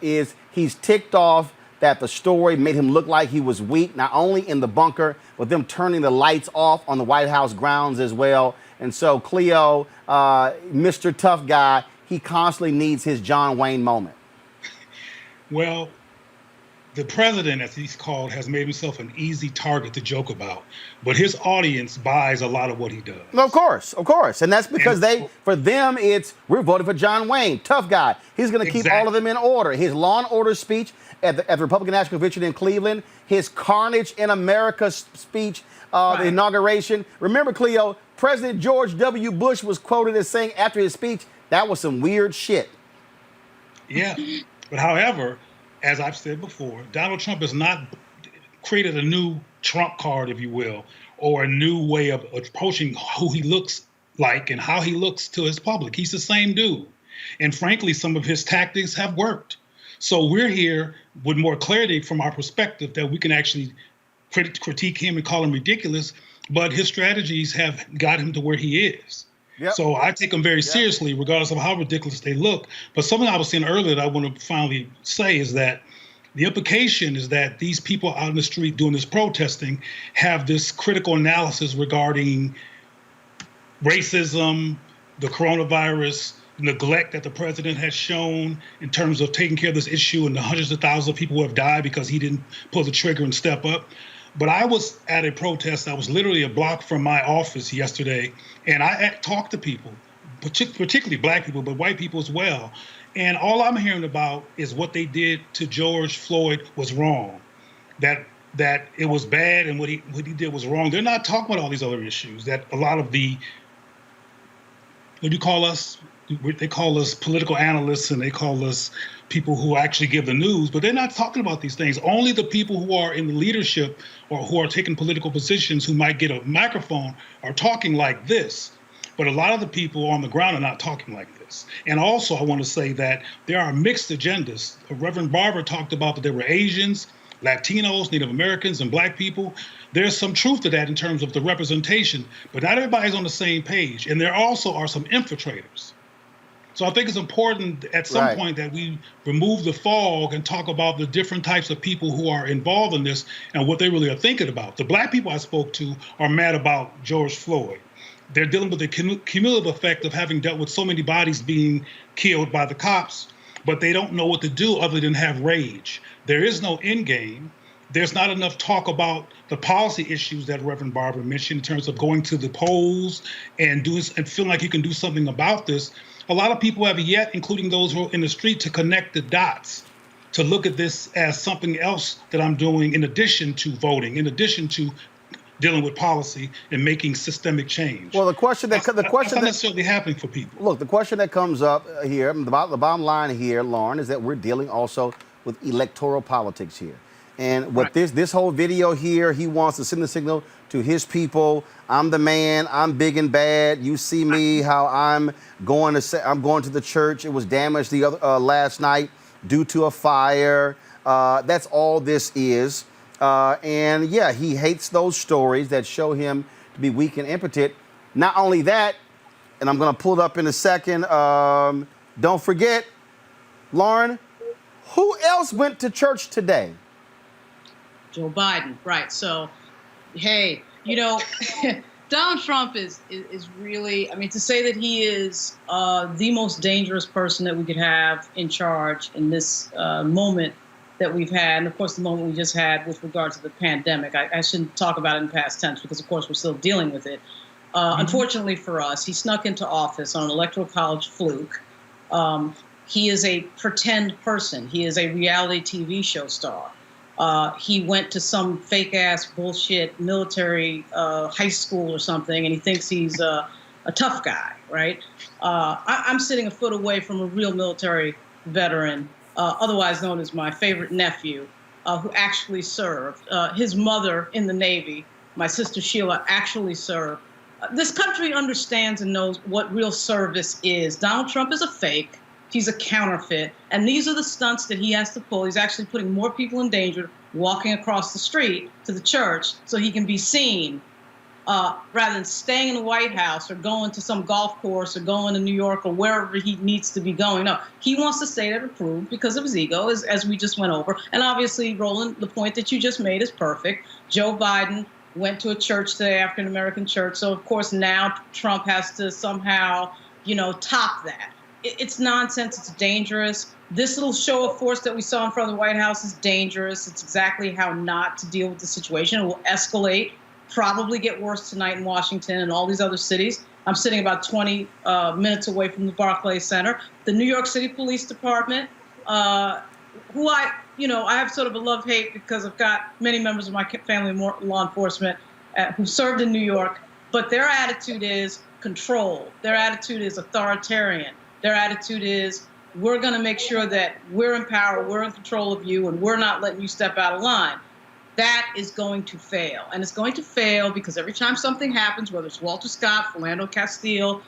is he's ticked off that the story made him look like he was weak, not only in the bunker, but them turning the lights off on the White House grounds as well. And so Cleo, Mr. Tough Guy, he constantly needs his John Wayne moment. Well, the president, as he's called, has made himself an easy target to joke about, but his audience buys a lot of what he does. Of course, and that's because for them, it's we're voting for John Wayne, tough guy. He's going to keep all of them in order. His law and order speech at the Republican National Convention in Cleveland, his Carnage in America speech, the inauguration. Remember, Cleo, President George W. Bush was quoted as saying after his speech, that was some weird shit. Yeah, but however, as I've said before, Donald Trump has not created a new Trump card, if you will, or a new way of approaching who he looks like and how he looks to his public. He's the same dude. And frankly, some of his tactics have worked. So we're here with more clarity from our perspective that we can actually critique him and call him ridiculous, but his strategies have got him to where he is. Yep. So I take them very seriously, regardless of how ridiculous they look. But something I was saying earlier that I want to finally say is that the implication is that these people out in the street doing this protesting have this critical analysis regarding racism, the coronavirus, neglect that the president has shown in terms of taking care of this issue and the hundreds of thousands of people who have died because he didn't pull the trigger and step up. But I was at a protest. I was literally a block from my office yesterday, and I talked to people, particularly black people, but white people as well. And all I'm hearing about is what they did to George Floyd was wrong, that it was bad and what he did was wrong. They're not talking about all these other issues that a lot of the, what do you call us? They call us political analysts and they call us people who actually give the news, but they're not talking about these things. Only the people who are in the leadership or who are taking political positions who might get a microphone are talking like this. But a lot of the people on the ground are not talking like this. And also, I want to say that there are mixed agendas. Reverend Barber talked about that there were Asians, Latinos, Native Americans, and black people. There's some truth to that in terms of the representation, but not everybody's on the same page. And there also are some infiltrators. So I think it's important at some point that we remove the fog and talk about the different types of people who are involved in this and what they really are thinking about. The black people I spoke to are mad about George Floyd. They're dealing with the cumulative effect of having dealt with so many bodies being killed by the cops, but they don't know what to do other than have rage. There is no end game. There's not enough talk about the policy issues that Reverend Barber mentioned in terms of going to the polls and feeling like you can do something about this. A lot of people have yet, including those who are in the street, to connect the dots, to look at this as something else that I'm doing in addition to voting, in addition to dealing with policy and making systemic change. Well, that's not necessarily happening for people. Look, the question that comes up here, the bottom line here, Lauren, is that we're dealing also with electoral politics here. And with this whole video here, he wants to send the signal to his people. I'm the man. I'm big and bad. You see me, how I'm going to the church. It was damaged the other last night due to a fire. That's all this is. And yeah, he hates those stories that show him to be weak and impotent. Not only that, and I'm going to pull it up in a second. Don't forget, Lauren, who else went to church today? Joe Biden, right? So, hey, Donald Trump is really, I mean, to say that he is the most dangerous person that we could have in charge in this moment that we've had, and of course the moment we just had with regard to the pandemic. I shouldn't talk about it in past tense because of course we're still dealing with it. Unfortunately for us, he snuck into office on an electoral college fluke. He is a pretend person. He is a reality TV show star. He went to some fake ass bullshit military high school or something, and he thinks he's a tough guy, right? I'm sitting a foot away from a real military veteran, otherwise known as my favorite nephew, who actually served. His mother in the Navy, my sister Sheila, actually served. This country understands and knows what real service is. Donald Trump is a fake. He's a counterfeit. And these are the stunts that he has to pull. He's actually putting more people in danger walking across the street to the church so he can be seen, rather than staying in the White House or going to some golf course or going to New York or wherever he needs to be going. No, he wants to stay there to prove because of his ego, as we just went over. And obviously, Roland, the point that you just made is perfect. Joe Biden went to a church today, African-American church. So, of course, now Trump has to somehow, top that. It's nonsense. It's dangerous. This little show of force that we saw in front of the White House is dangerous. It's exactly how not to deal with the situation. It will escalate, probably get worse tonight in Washington and all these other cities. I'm sitting about 20 minutes away from the Barclays Center. The New York City Police Department, who I have sort of a love-hate because I've got many members of my family in law enforcement who served in New York, but their attitude is control. Their attitude is authoritarian. Their attitude is, we're going to make sure that we're in power, we're in control of you, and we're not letting you step out of line. That is going to fail. And it's going to fail because every time something happens, whether it's Walter Scott, Philando Castile,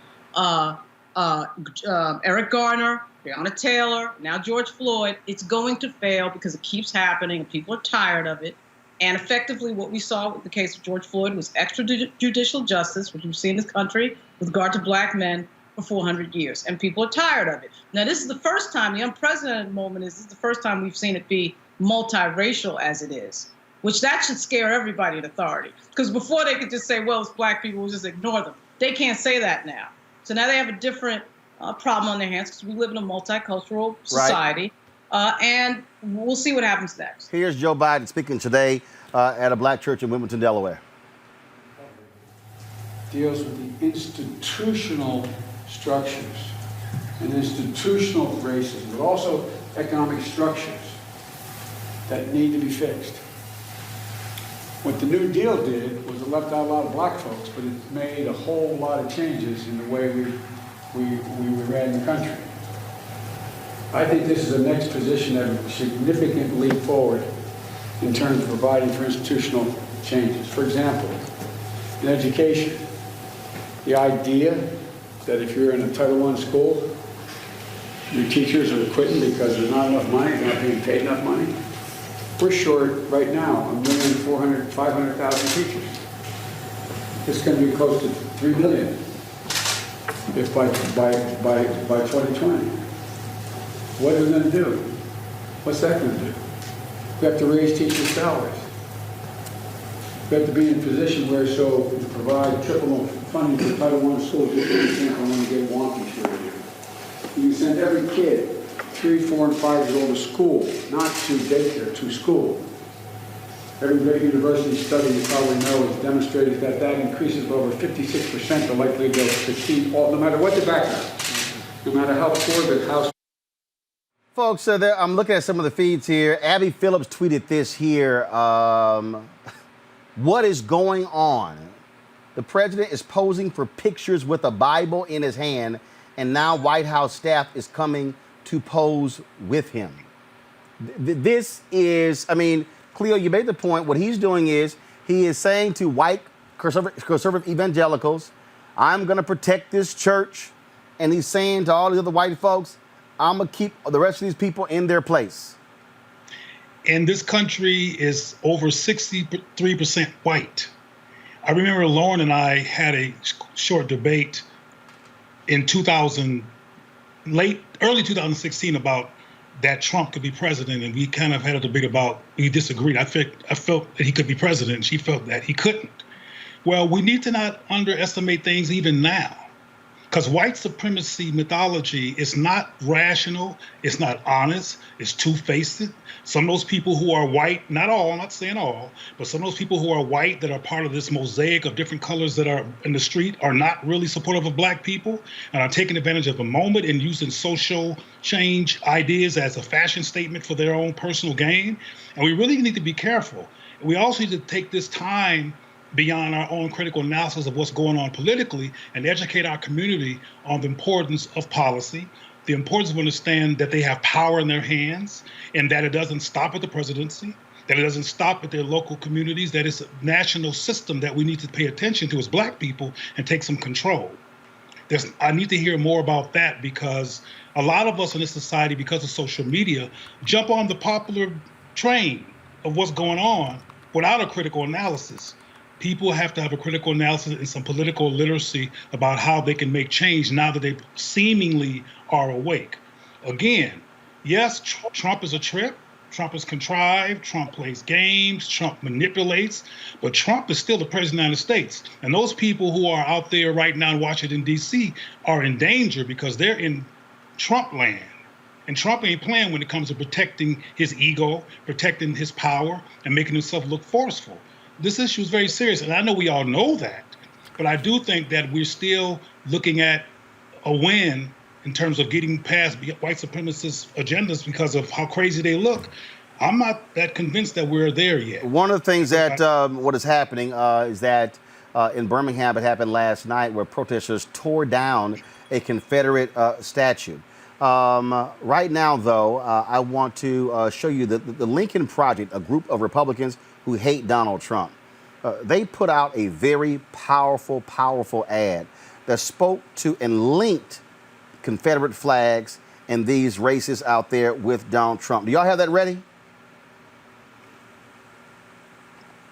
Eric Garner, Breonna Taylor, now George Floyd, it's going to fail because it keeps happening and people are tired of it. And effectively what we saw with the case of George Floyd was extrajudicial justice, which we've seen in this country with regard to black men for 400 years. And people are tired of it. Now, this is the first time, the unprecedented moment is, this is the first time we've seen it be multiracial as it is, which that should scare everybody in authority. Because before they could just say, well, it's black people, we'll just ignore them. They can't say that now. So now they have a different problem on their hands because we live in a multicultural society. Right. And we'll see what happens next. Here's Joe Biden speaking today at a black church in Wilmington, Delaware. Deals with the institutional structures and institutional racism, but also economic structures that need to be fixed. What the New Deal did was it left out a lot of black folks, but it made a whole lot of changes in the way we ran the country. I think this is the next position of a significant leap forward in terms of providing for institutional changes. For example, in education, the idea that if you're in a Title I school, your teachers are quitting because there's not enough money, they're not being paid enough money. We're short right now 500,000 teachers. It's going to be close to 3 million if by 2020. What are we going to do? What's that going to do? We have to raise teachers' salaries. We have to be in a position where so to provide triple funding for Title I schools. Just for example, I want to get wonky here. You send every kid, 3, 4, and 5-year-old to school, not to daycare, to school. Every great university study you probably know has demonstrated that increases by over 56% the likelihood to succeed, no matter what the background, no matter how poor the house. Folks, I'm looking at some of the feeds here. Abby Phillips tweeted this here. What is going on? The president is posing for pictures with a Bible in his hand, and now White House staff is coming to pose with him. This is, Cleo, you made the point. What he's doing is he is saying to white conservative evangelicals, I'm going to protect this church. And he's saying to all the other white folks, I'm going to keep the rest of these people in their place. And this country is over 63% white. I remember Lauren and I had a short debate in early 2016 about that Trump could be president, and we kind of had a debate about, we disagreed. I felt that he could be president, and she felt that he couldn't. Well, we need to not underestimate things even now, because white supremacy mythology is not rational, it's not honest, it's two-faced. Some of those people who are white, not all, I'm not saying all, but some of those people who are white that are part of this mosaic of different colors that are in the street are not really supportive of black people and are taking advantage of a moment and using social change ideas as a fashion statement for their own personal gain. And we really need to be careful. We also need to take this time beyond our own critical analysis of what's going on politically and educate our community on the importance of policy, the importance of understanding that they have power in their hands and that it doesn't stop at the presidency, that it doesn't stop at their local communities, that it's a national system that we need to pay attention to as black people and take some control. I need to hear more about that, because a lot of us in this society, because of social media, jump on the popular train of what's going on without a critical analysis. People have to have a critical analysis and some political literacy about how they can make change now that they seemingly are awake. Again, yes, Trump is a trip. Trump is contrived. Trump plays games. Trump manipulates. But Trump is still the president of the United States. And those people who are out there right now in Washington, D.C. are in danger because they're in Trump land. And Trump ain't playing when it comes to protecting his ego, protecting his power, and making himself look forceful. This issue is very serious, and I know we all know that, but I do think that we're still looking at a win in terms of getting past white supremacist agendas because of how crazy they look. I'm not that convinced that we're there yet. One of the things that what is happening is that in Birmingham, it happened last night where protesters tore down a Confederate statue. Right now, though, I want to show you the Lincoln Project, a group of Republicans who hate Donald Trump. They put out a very powerful, powerful ad that spoke to and linked Confederate flags and these racists out there with Donald Trump. Do y'all have that ready?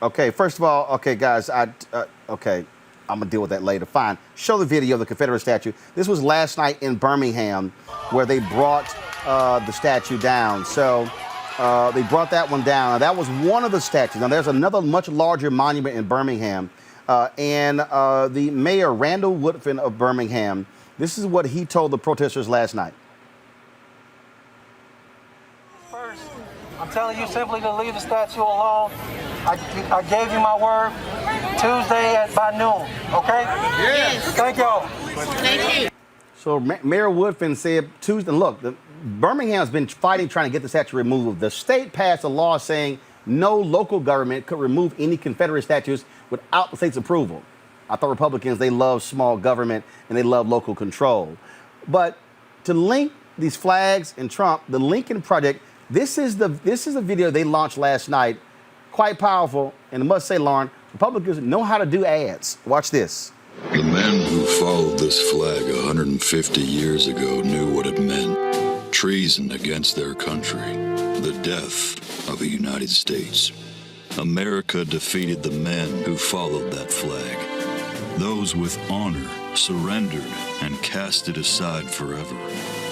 Okay, first of all, okay, guys, okay, I'm gonna deal with that later. Fine. Show the video of the Confederate statue. This was last night in Birmingham where they brought the statue down. So they brought that one down. Now, that was one of the statues. Now, there's another much larger monument in Birmingham. And the mayor, Randall Woodfin of Birmingham, this is what he told the protesters last night. First, I'm telling you simply to leave the statue alone. I gave you my word Tuesday by noon, okay? Yes. Thank y'all. Thank you. So Mayor Woodfin said Tuesday, look, Birmingham's been fighting trying to get the statue removed. The state passed a law saying no local government could remove any Confederate statues without the state's approval. I thought Republicans, they love small government and they love local control. But to link these flags and Trump, the Lincoln Project, this is a video they launched last night. Quite powerful, and I must say, Lauren, Republicans know how to do ads. Watch this. The men who followed this flag 150 years ago knew what it meant. Treason against their country. The death of the United States. America defeated the men who followed that flag. Those with honor surrendered and cast it aside forever.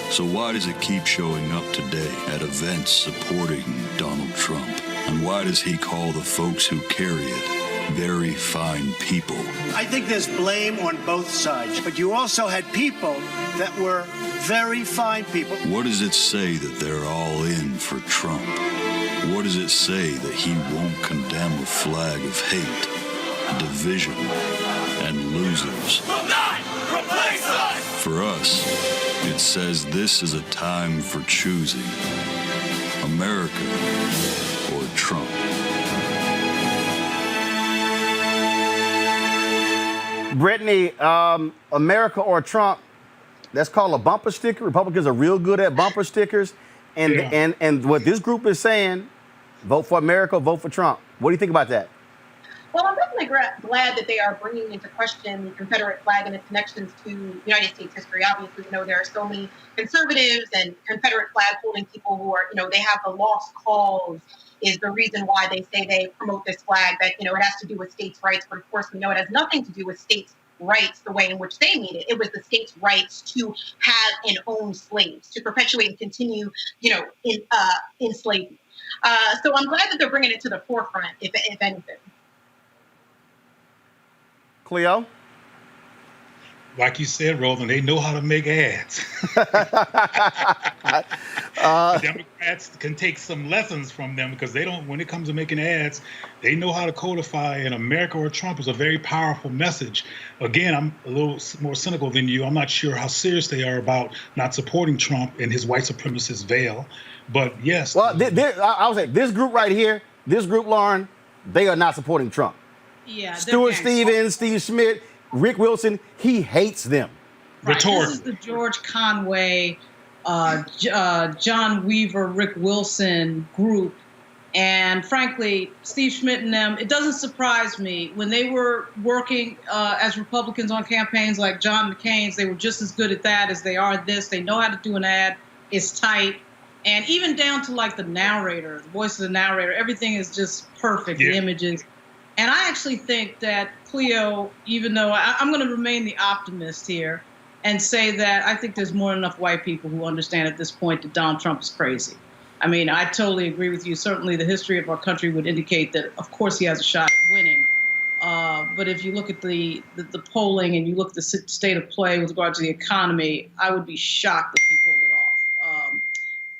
So why does it keep showing up today at events supporting Donald Trump? And why does he call the folks who carry it very fine people? I think there's blame on both sides, but you also had people that were very fine people. What does it say that they're all in for Trump? What does it say that he won't condemn a flag of hate, division, and losers? Will not replace us! For us, it says this is a time for choosing America or Trump. Brittany, America or Trump, that's called a bumper sticker. Republicans are real good at bumper stickers. And what this group is saying, vote for America, vote for Trump. What do you think about that? Well, I'm definitely glad that they are bringing into question the Confederate flag and its connections to United States history. Obviously, there are so many conservatives and Confederate flag holding people who are, they have the lost cause is the reason why they say they promote this flag, that, it has to do with states' rights. But of course, we know it has nothing to do with states' rights the way in which they mean it. It was the states' rights to have and own slaves, to perpetuate and continue, enslavement. So I'm glad that they're bringing it to the forefront, if anything. Cleo? Like you said, Roland, they know how to make ads. The Democrats can take some lessons from them because they don't, when it comes to making ads, they know how to codify, and America or Trump is a very powerful message. Again, I'm a little more cynical than you. I'm not sure how serious they are about not supporting Trump and his white supremacist veil. But yes. Well, I would say this group right here, this group, Lauren, they are not supporting Trump. Yeah. Stuart Stevens, Steve Schmidt, Rick Wilson, he hates them. Right. This is the George Conway, John Weaver, Rick Wilson group. And frankly, Steve Schmidt and them, it doesn't surprise me. When they were working as Republicans on campaigns like John McCain's, they were just as good at that as they are at this. They know how to do an ad. It's tight. And even down to like the narrator, the voice of the narrator, everything is just perfect, the images. And I actually think that Cleo, even though I'm going to remain the optimist here and say that I think there's more than enough white people who understand at this point that Donald Trump is crazy. I mean, I totally agree with you. Certainly the history of our country would indicate that, of course, he has a shot at winning. But if you look at the polling and you look at the state of play with regard to the economy, I would be shocked if he pulled it off.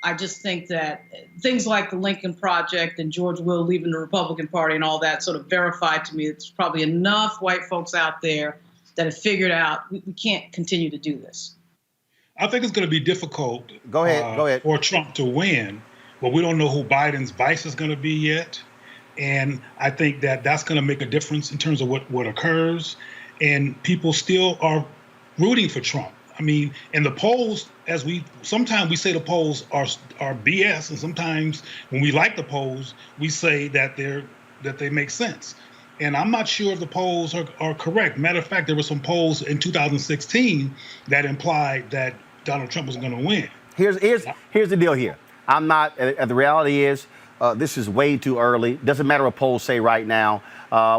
I just think that things like the Lincoln Project and George Will leaving the Republican Party and all that sort of verified to me there's probably enough white folks out there that have figured out we can't continue to do this. I think it's going to be difficult Go ahead. for Trump to win, but we don't know who Biden's vice is going to be yet. And I think that that's going to make a difference in terms of what occurs. And people still are rooting for Trump. I mean, and the polls, sometimes we say the polls are BS, and sometimes when we like the polls, we say that they make sense. And I'm not sure if the polls are correct. Matter of fact, there were some polls in 2016 that implied that Donald Trump was going to win. Here's the deal here. I'm not. The reality is, this is way too early. Doesn't matter what polls say right now.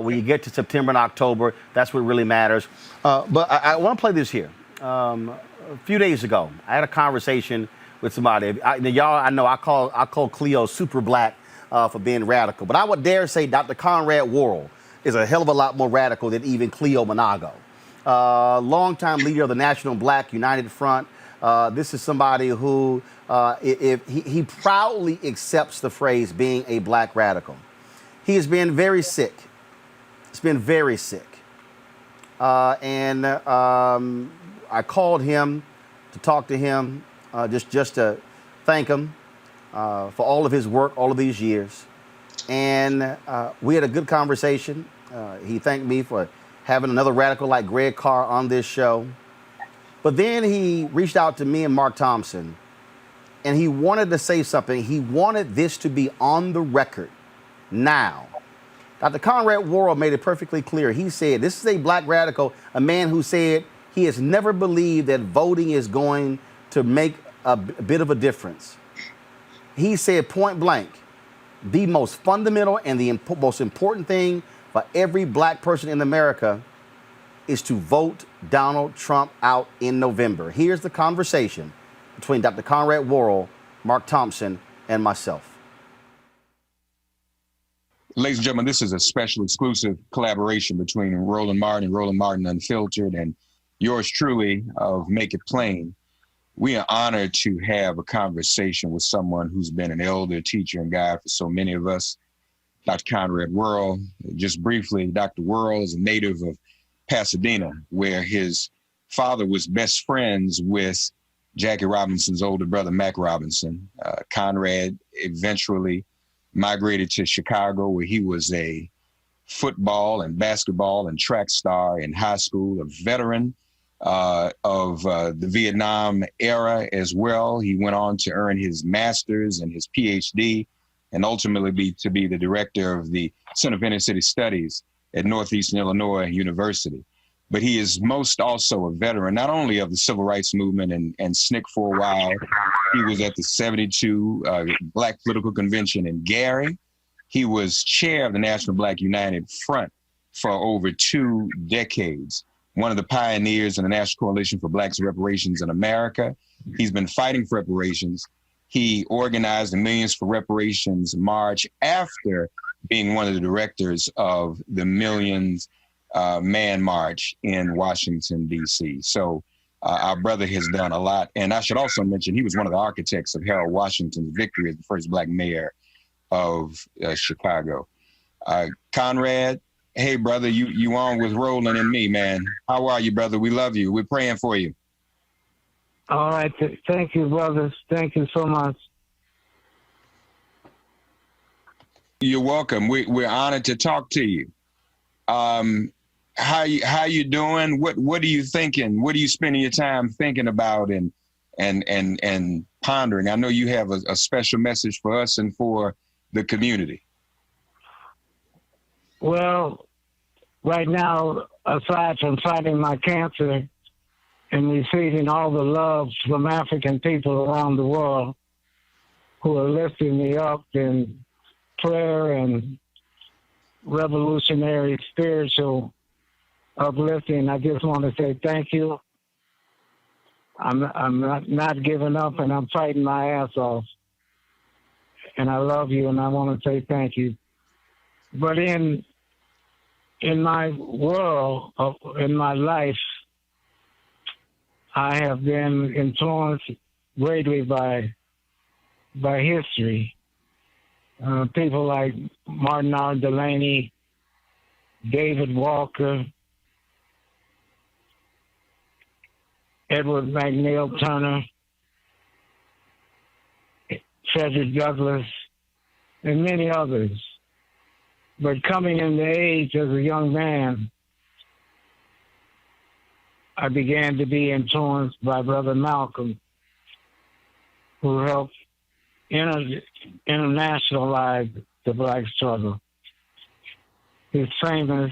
When you get to September and October, that's what really matters. But I want to play this here. A few days ago, I had a conversation with somebody. I know I call Cleo super black for being radical, but I would dare say Dr. Conrad Worrill is a hell of a lot more radical than even Cleo Monago. Longtime leader of the National Black United Front. This is somebody who he proudly accepts the phrase being a black radical. He has been very sick. He's been very sick. And I called him to talk to him, just to thank him for all of his work all of these years. And we had a good conversation. He thanked me for having another radical like Greg Carr on this show. But then he reached out to me and Mark Thompson, and he wanted to say something. He wanted this to be on the record now. Dr. Conrad Worrill made it perfectly clear. He said, this is a black radical, a man who said he has never believed that voting is going to make a bit of a difference. He said point blank, the most fundamental and the most important thing for every black person in America is to vote Donald Trump out in November. Here's the conversation between Dr. Conrad Worrill, Mark Thompson, and myself. Ladies and gentlemen, this is a special exclusive collaboration between Roland Martin and Roland Martin Unfiltered and yours truly of Make It Plain. We are honored to have a conversation with someone who's been an elder, teacher, and guide for so many of us, Dr. Conrad Worrill. Just briefly, Dr. Worrill is a native of Pasadena, where his father was best friends with Jackie Robinson's older brother, Mac Robinson. Conrad eventually migrated to Chicago, where he was a football and basketball and track star in high school, a veteran of the Vietnam era as well. He went on to earn his master's and his PhD, and ultimately to be the director of the Center for Inner City Studies at Northeastern Illinois University. But he is most also a veteran, not only of the civil rights movement and SNCC for a while. He was at the 72 Black Political Convention in Gary. He was chair of the National Black United Front for over 2 decades, one of the pioneers in the National Coalition for Blacks Reparations in America. He's been fighting for reparations. He organized the Millions for Reparations March after being one of the directors of the Millions Man March in Washington, D.C. So our brother has done a lot. And I should also mention he was one of the architects of Harold Washington's victory as the first black mayor of Chicago. Conrad, hey, brother, you on with Roland and me, man. How are you, brother? We love you. We're praying for you. All right. Thank you, brothers. Thank you so much. You're welcome. We're honored to talk to you. How you doing? What are you thinking? What are you spending your time thinking about and pondering? I know you have a special message for us and for the community. Well, right now, aside from fighting my cancer and receiving all the love from African people around the world who are lifting me up in prayer and revolutionary spiritual uplifting, I just want to say thank you. I'm not giving up, and I'm fighting my ass off. And I love you, and I want to say thank you. But in my world, in my life, I have been influenced greatly by by history. People like Martin R. Delaney, David Walker, Edward McNeil Turner, Frederick Douglass, and many others. But coming into age as a young man, I began to be influenced by Brother Malcolm, who helped internationalize the Black struggle. His famous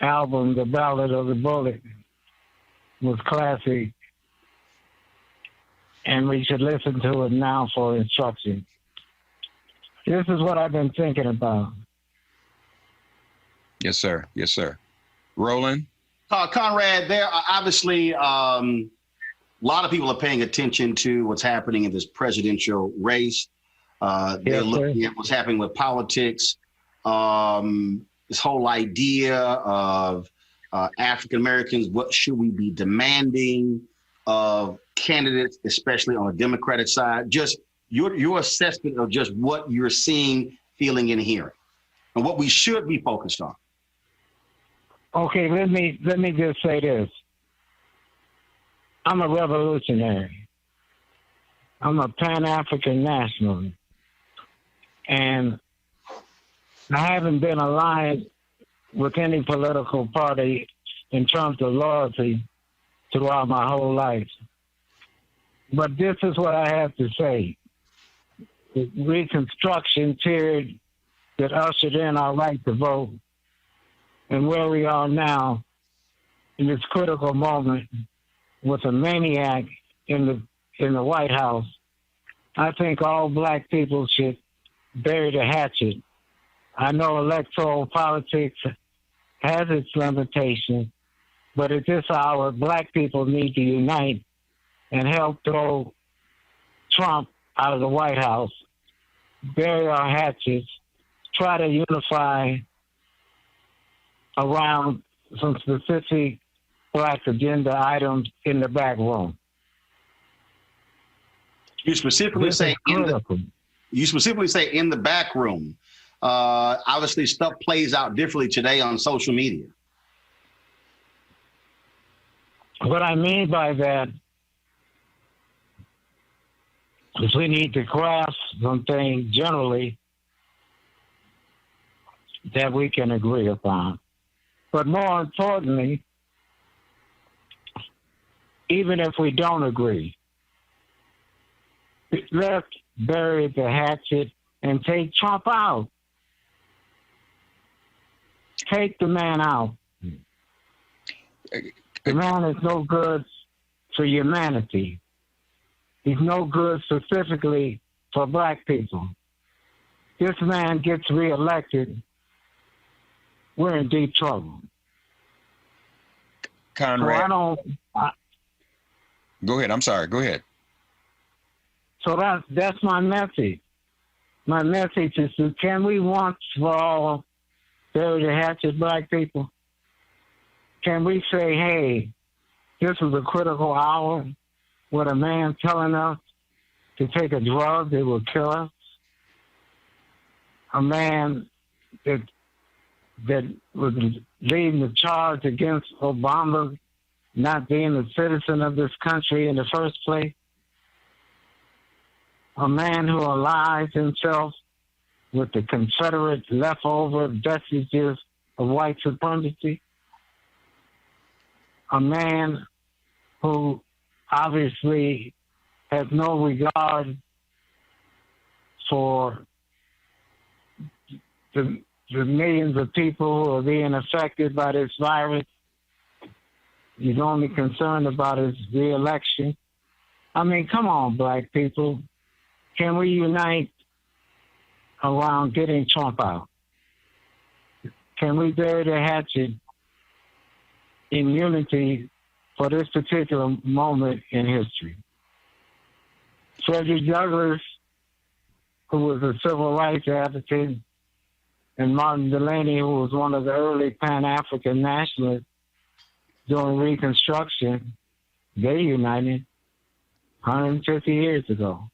album, The Ballad of the Bullet, was classic, and we should listen to it now for instruction. This is what I've been thinking about. Yes, sir. Yes, sir. Roland? Conrad, there are obviously a lot of people are paying attention to what's happening in this presidential race. They're looking at what's happening with politics. This whole idea of African Americans, what should we be demanding of candidates, especially on the Democratic side? Just your assessment of just what you're seeing, feeling, and hearing, and what we should be focused on. Okay, let me just say this. I'm a revolutionary. I'm a Pan-African nationalist. And I haven't been aligned with any political party in terms of loyalty throughout my whole life. But this is what I have to say. The Reconstruction period that ushered in our right to vote, and where we are now in this critical moment with a maniac in the White House, I think all Black people should bury the hatchet. I know electoral politics has its limitations, but at this hour, Black people need to unite and help throw Trump out of the White House, bury our hatchets, try to unify around some specific Black agenda items in the back room. You specifically say in the back room. Obviously, stuff plays out differently today on social media. What I mean by that is we need to grasp something generally that we can agree upon. But more importantly, even if we don't agree, let's bury the hatchet and take Trump out. Take the man out. The man is no good for humanity. He's no good specifically for Black people. This man gets reelected, we're in deep trouble. Conrad. So go ahead. I'm sorry. Go ahead. So that's my message. My message is, can we once for all bury the hatchet, Black people? Can we say, hey, this is a critical hour with a man telling us to take a drug that will kill us? A man that was leading the charge against Obama not being a citizen of this country in the first place. A man who allies himself with the Confederate leftover vestiges of white supremacy. A man who obviously has no regard for the millions of people who are being affected by this virus. He's only concerned about his re-election. I mean, come on, Black people. Can we unite around getting Trump out? Can we bury the hatchet in unity for this particular moment in history? Frederick Douglass, who was a civil rights advocate, and Martin Delaney, who was one of the early Pan-African nationalists during Reconstruction, they united 150 years ago.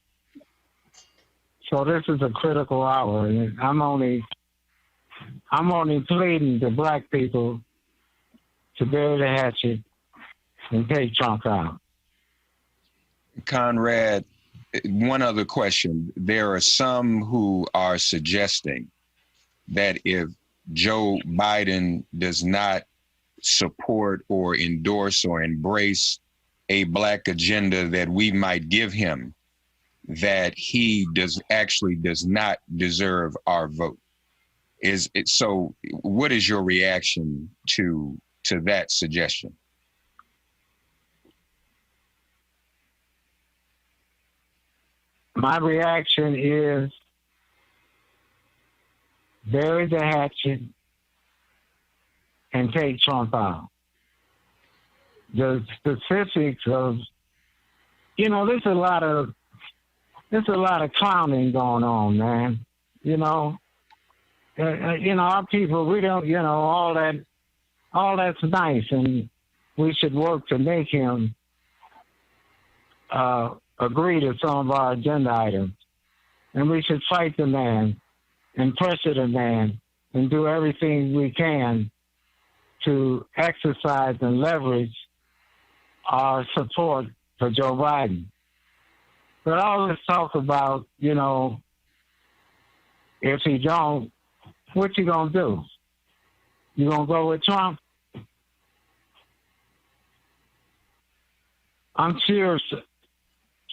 So this is a critical hour, and I'm only pleading to black people to bury the hatchet and take Trump out. Conrad, one other question. There are some who are suggesting that if Joe Biden does not support or endorse or embrace a black agenda that we might give him, that he does not deserve our vote. Is it so? What is your reaction to that suggestion? My reaction is bury the hatchet and take Trump out. The specifics of, there's a lot of clowning going on, man. Our people, we don't, all that's nice, and we should work to make him agree to some of our agenda items. And we should fight the man and pressure the man and do everything we can to exercise and leverage our support for Joe Biden. But all this talk about, if he don't, what you gonna do? You gonna go with Trump? I'm sure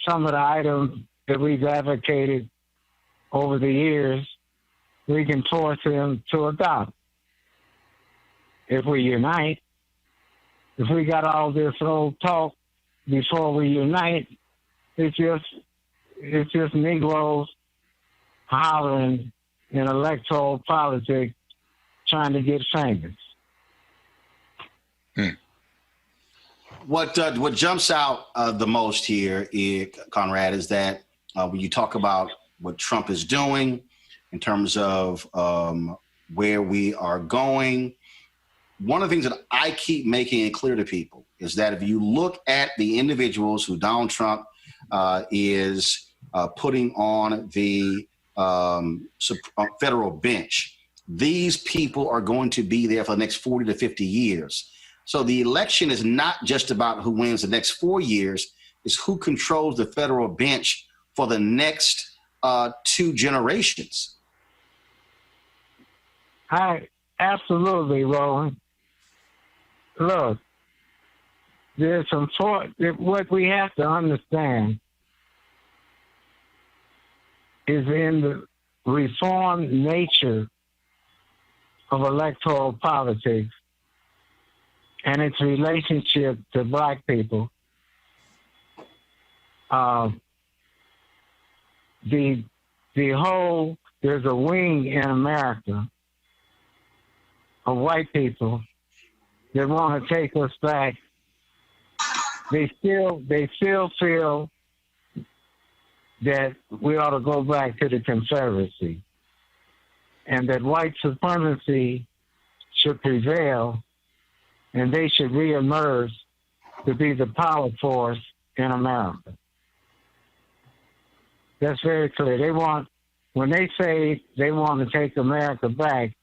some of the items that we've advocated over the years, we can force him to adopt. If we unite, if we got all this old talk before we unite, it's just Negroes hollering in electoral politics trying to get famous. What jumps out the most here, Conrad, is that when you talk about what Trump is doing in terms of where we are going, one of the things that I keep making it clear to people is that if you look at the individuals who Donald Trump is putting on the federal bench, these people are going to be there for the next 40 to 50 years. So the election is not just about who wins the next 4 years, it's who controls the federal bench for the next 2 generations. Absolutely, Roland. Look, there's what we have to understand is in the reformed nature of electoral politics and its relationship to black people. There's a wing in America of white people that want to take us back. They still feel that we ought to go back to the Confederacy and that white supremacy should prevail and they should reemerge to be the power force in America. That's very clear. When they say they want to take America back,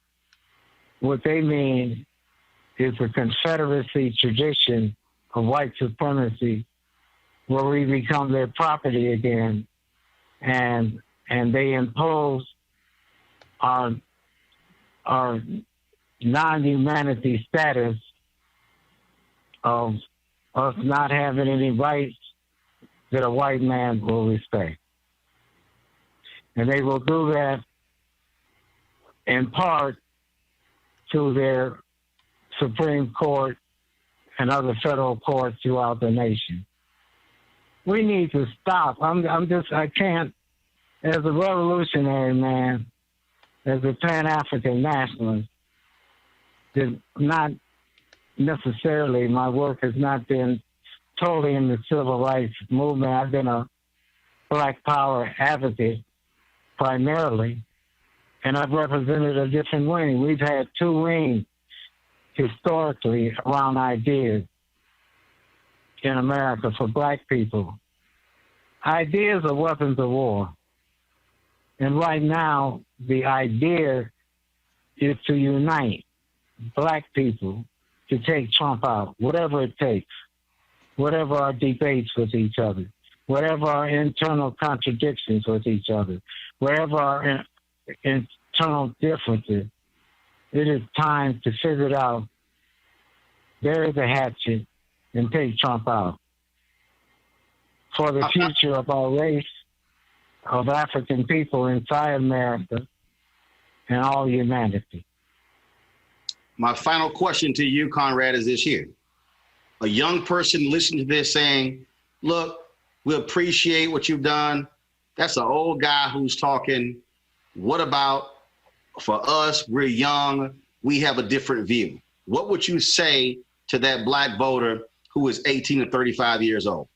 what they mean is the Confederacy tradition of white supremacy where we become their property again and they impose our non-humanity status of us not having any rights that a white man will respect. And they will do that in part through their Supreme Court and other federal courts throughout the nation. We need to stop. I can't, as a revolutionary man, as a Pan-African nationalist, not necessarily, my work has not been totally in the civil rights movement. I've been a Black Power advocate primarily, and I've represented a different wing. We've had 2 wings historically around ideas in America for black people. Ideas are weapons of war. And right now, the idea is to unite black people to take Trump out, whatever it takes, whatever our debates with each other, whatever our internal contradictions with each other, wherever our internal differences. It is time to figure it out, bury the hatchet, and take Trump out. For the future of our race, of African people inside America, and all humanity. My final question to you, Conrad, is this here. A young person listening to this saying, look, we appreciate what you've done. That's an old guy who's talking. What about for us? We're young. We have a different view. What would you say to that black voter who is 18 to 35 years old?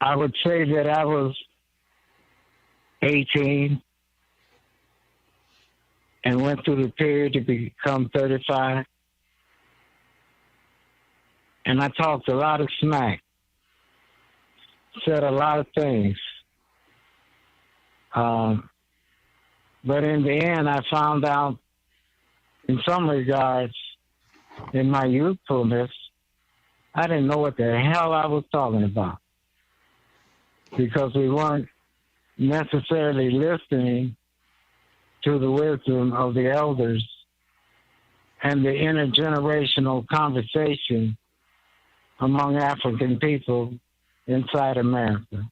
I would say that I was 18 and went through the period to become 35. And I talked a lot of smack, said a lot of things. But in the end, I found out, in some regards, in my youthfulness, I didn't know what the hell I was talking about, because we weren't necessarily listening to the wisdom of the elders and the intergenerational conversation among African people inside America.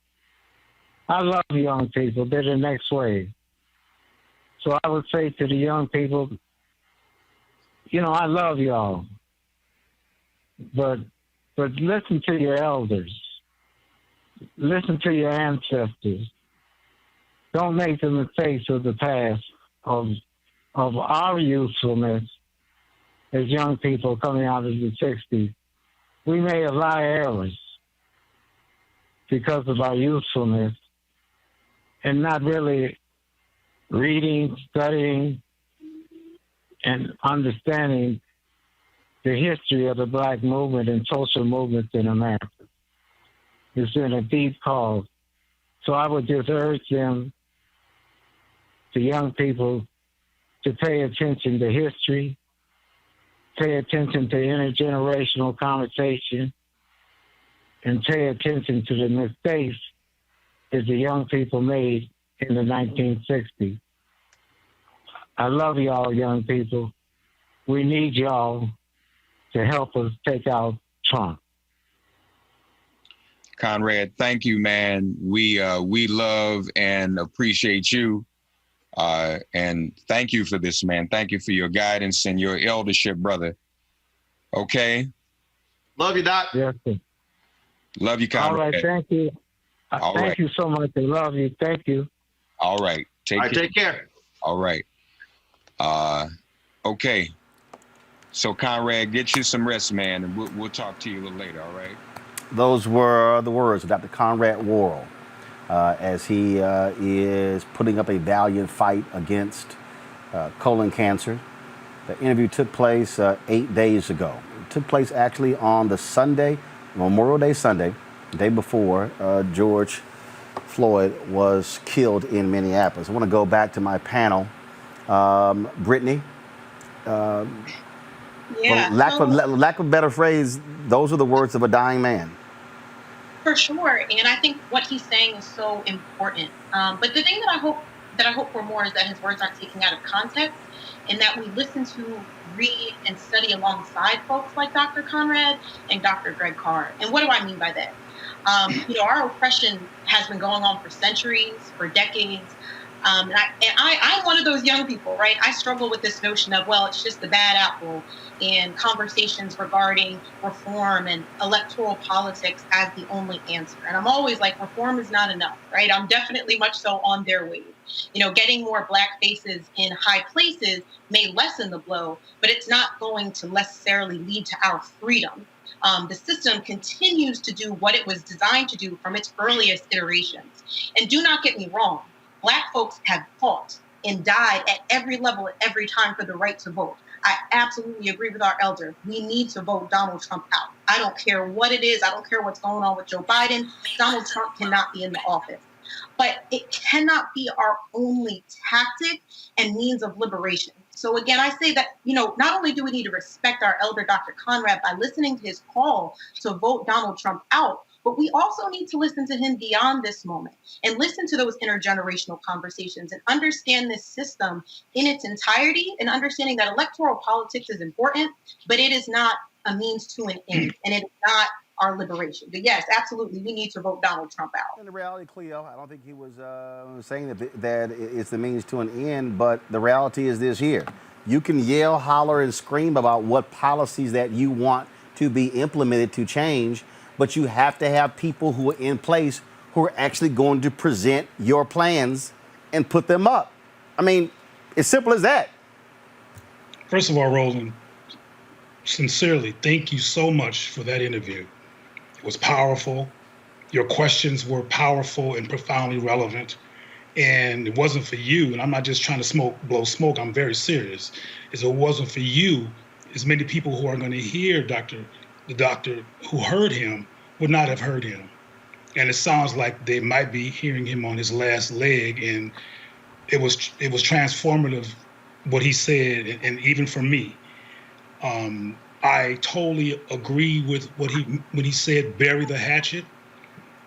I love young people. They're the next wave. So I would say to the young people, I love y'all, but listen to your elders. Listen to your ancestors. Don't make the mistakes of the past, of our youthfulness as young people coming out of the 60s. We made a lot of errors because of our youthfulness and not really reading, studying, and understanding the history of the black movement and social movements in America. It's been a deep cause. So I would just urge them, the young people, to pay attention to history, pay attention to intergenerational conversation, and pay attention to the mistakes that the young people made in the 1960s. I love y'all, young people. We need y'all to help us take out Trump. Conrad, thank you, man. We love and appreciate you. And thank you for this, man. Thank you for your guidance and your eldership, brother. Okay? Love you, Doc. Yes, sir. Love you, Conrad. All right, thank you. Thank you so much. I love you. Thank you. All right. Take care. All right. Okay. So, Conrad, get you some rest, man, and we'll talk to you a little later, all right? Those were the words of Dr. Conrad Worrill as he is putting up a valiant fight against colon cancer. The interview took place 8 days ago. It took place actually on the Sunday, Memorial Day Sunday, the day before George Floyd was killed in Minneapolis. I want to go back to my panel. Brittany, lack of a better phrase, those are the words of a dying man. For sure, and I think what he's saying is so important. But the thing that I hope for more is that his words aren't taken out of context, and that we listen to, read, and study alongside folks like Dr. Conrad and Dr. Greg Carr. And what do I mean by that? Our oppression has been going on for centuries, for decades. And I'm one of those young people, right? I struggle with this notion of, well, it's just the bad apple, and conversations regarding reform and electoral politics as the only answer. And I'm always like, reform is not enough, right? I'm definitely much so on their wave. Getting more black faces in high places may lessen the blow, but it's not going to necessarily lead to our freedom. The system continues to do what it was designed to do from its earliest iterations. And do not get me wrong, Black folks have fought and died at every level at every time for the right to vote. I absolutely agree with our elder. We need to vote Donald Trump out. I don't care what it is. I don't care what's going on with Joe Biden. Donald Trump cannot be in the office. but it cannot be our only tactic and means of liberation. So again, I say that, not only do we need to respect our elder Dr. Conrad by listening to his call to vote Donald Trump out, but we also need to listen to him beyond this moment and listen to those intergenerational conversations and understand this system in its entirety, and understanding that electoral politics is important, but it is not a means to an end, and it is not our liberation. But yes, absolutely, we need to vote Donald Trump out. In the reality, Cleo, I don't think he was saying that it's the means to an end, but the reality is this here. You can yell, holler, and scream about what policies that you want to be implemented to change, but you have to have people who are in place who are actually going to present your plans and put them up. I mean, it's simple as that. First of all, Roland, sincerely, thank you so much for that interview. It was powerful. Your questions were powerful and profoundly relevant. And it wasn't for you, and I'm not just trying to blow smoke, I'm very serious. If it wasn't for you, as many people who are going to hear the doctor who heard him would not have heard him. And it sounds like they might be hearing him on his last leg, and it was transformative what he said, and even for me. I totally agree with when he said bury the hatchet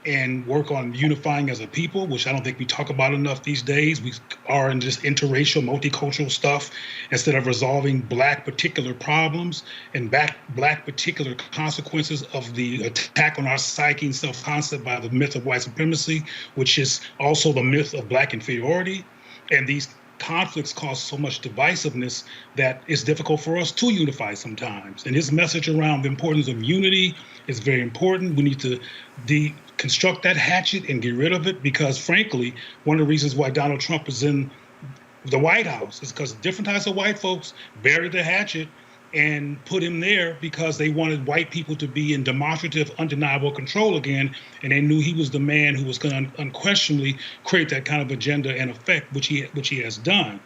and work on unifying as a people, which I don't think we talk about enough these days. We are in just interracial, multicultural stuff instead of resolving Black particular problems and Black particular consequences of the attack on our psyche and self-concept by the myth of white supremacy, which is also the myth of Black inferiority. And these conflicts cause so much divisiveness that it's difficult for us to unify sometimes. And his message around the importance of unity is very important. We need to deconstruct that hatchet and get rid of it, because frankly, one of the reasons why Donald Trump is in the White House is because different types of white folks buried the hatchet and put him there because they wanted white people to be in demonstrative, undeniable control again, and they knew he was the man who was going to unquestionably create that kind of agenda and effect, which he has done.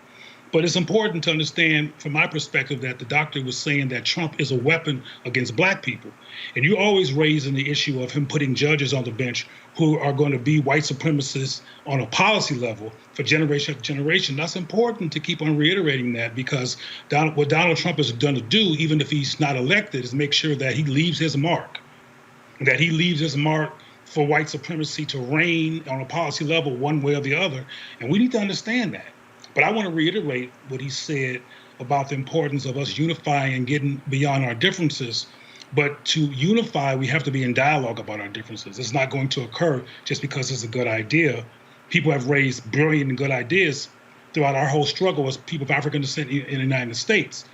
But it's important to understand, from my perspective, that the doctor was saying that Trump is a weapon against Black people. And you always raising the issue of him putting judges on the bench who are going to be white supremacists on a policy level for generation after generation. That's important to keep on reiterating that, because what Donald Trump is going to do, even if he's not elected, is make sure that he leaves his mark, for white supremacy to reign on a policy level one way or the other. And we need to understand that. But I want to reiterate what he said about the importance of us unifying and getting beyond our differences. But to unify, we have to be in dialogue about our differences. It's not going to occur just because it's a good idea. People have raised brilliant and good ideas throughout our whole struggle as people of African descent in the United States.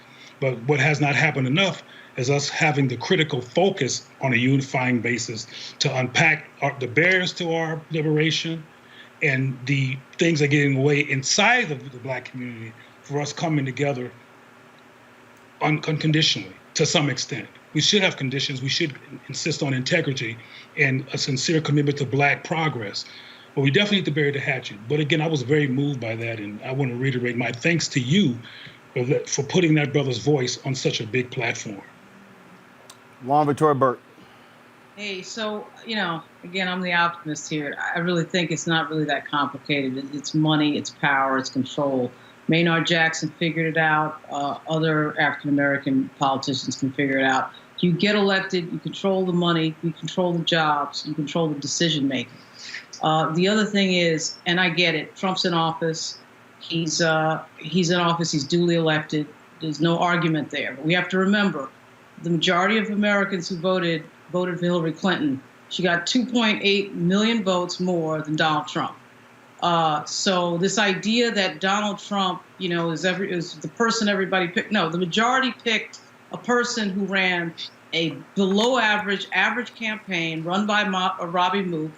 But what has not happened enough is us having the critical focus on a unifying basis to unpack the barriers to our liberation and the things that are getting away inside of the Black community for us coming together unconditionally to some extent. We should have conditions. We should insist on integrity and a sincere commitment to Black progress. But we definitely need to bury the hatchet. But again, I was very moved by that, and I want to reiterate my thanks to you for putting that brother's voice on such a big platform. Juan Victoria Burt. Hey, so, again, I'm the optimist here. I really think it's not really that complicated. It's money, it's power, it's control. Maynard Jackson figured it out. Other African-American politicians can figure it out. You get elected, you control the money, you control the jobs, you control the decision-making. The other thing is, and I get it, Trump's in office. He's in office, he's duly elected. There's no argument there. But we have to remember, the majority of Americans who voted for Hillary Clinton. She got 2.8 million votes more than Donald Trump. So this idea that Donald Trump, is the person everybody picked. No, the majority picked a person who ran a below average campaign run by Robbie Mook.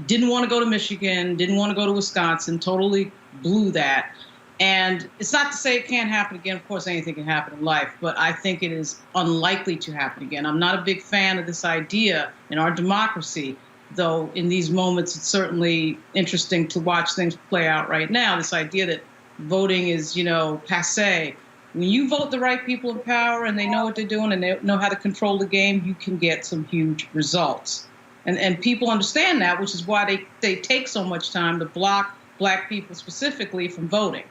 Didn't want to go to Michigan, didn't want to go to Wisconsin, totally blew that. And it's not to say it can't happen again. Of course, anything can happen in life, but I think it is unlikely to happen again. I'm not a big fan of this idea in our democracy, though in these moments it's certainly interesting to watch things play out right now. This idea that voting is, passé. When you vote the right people in power and they know what they're doing and they know how to control the game, you can get some huge results. And people understand that, which is why they take so much time to block Black people specifically from voting.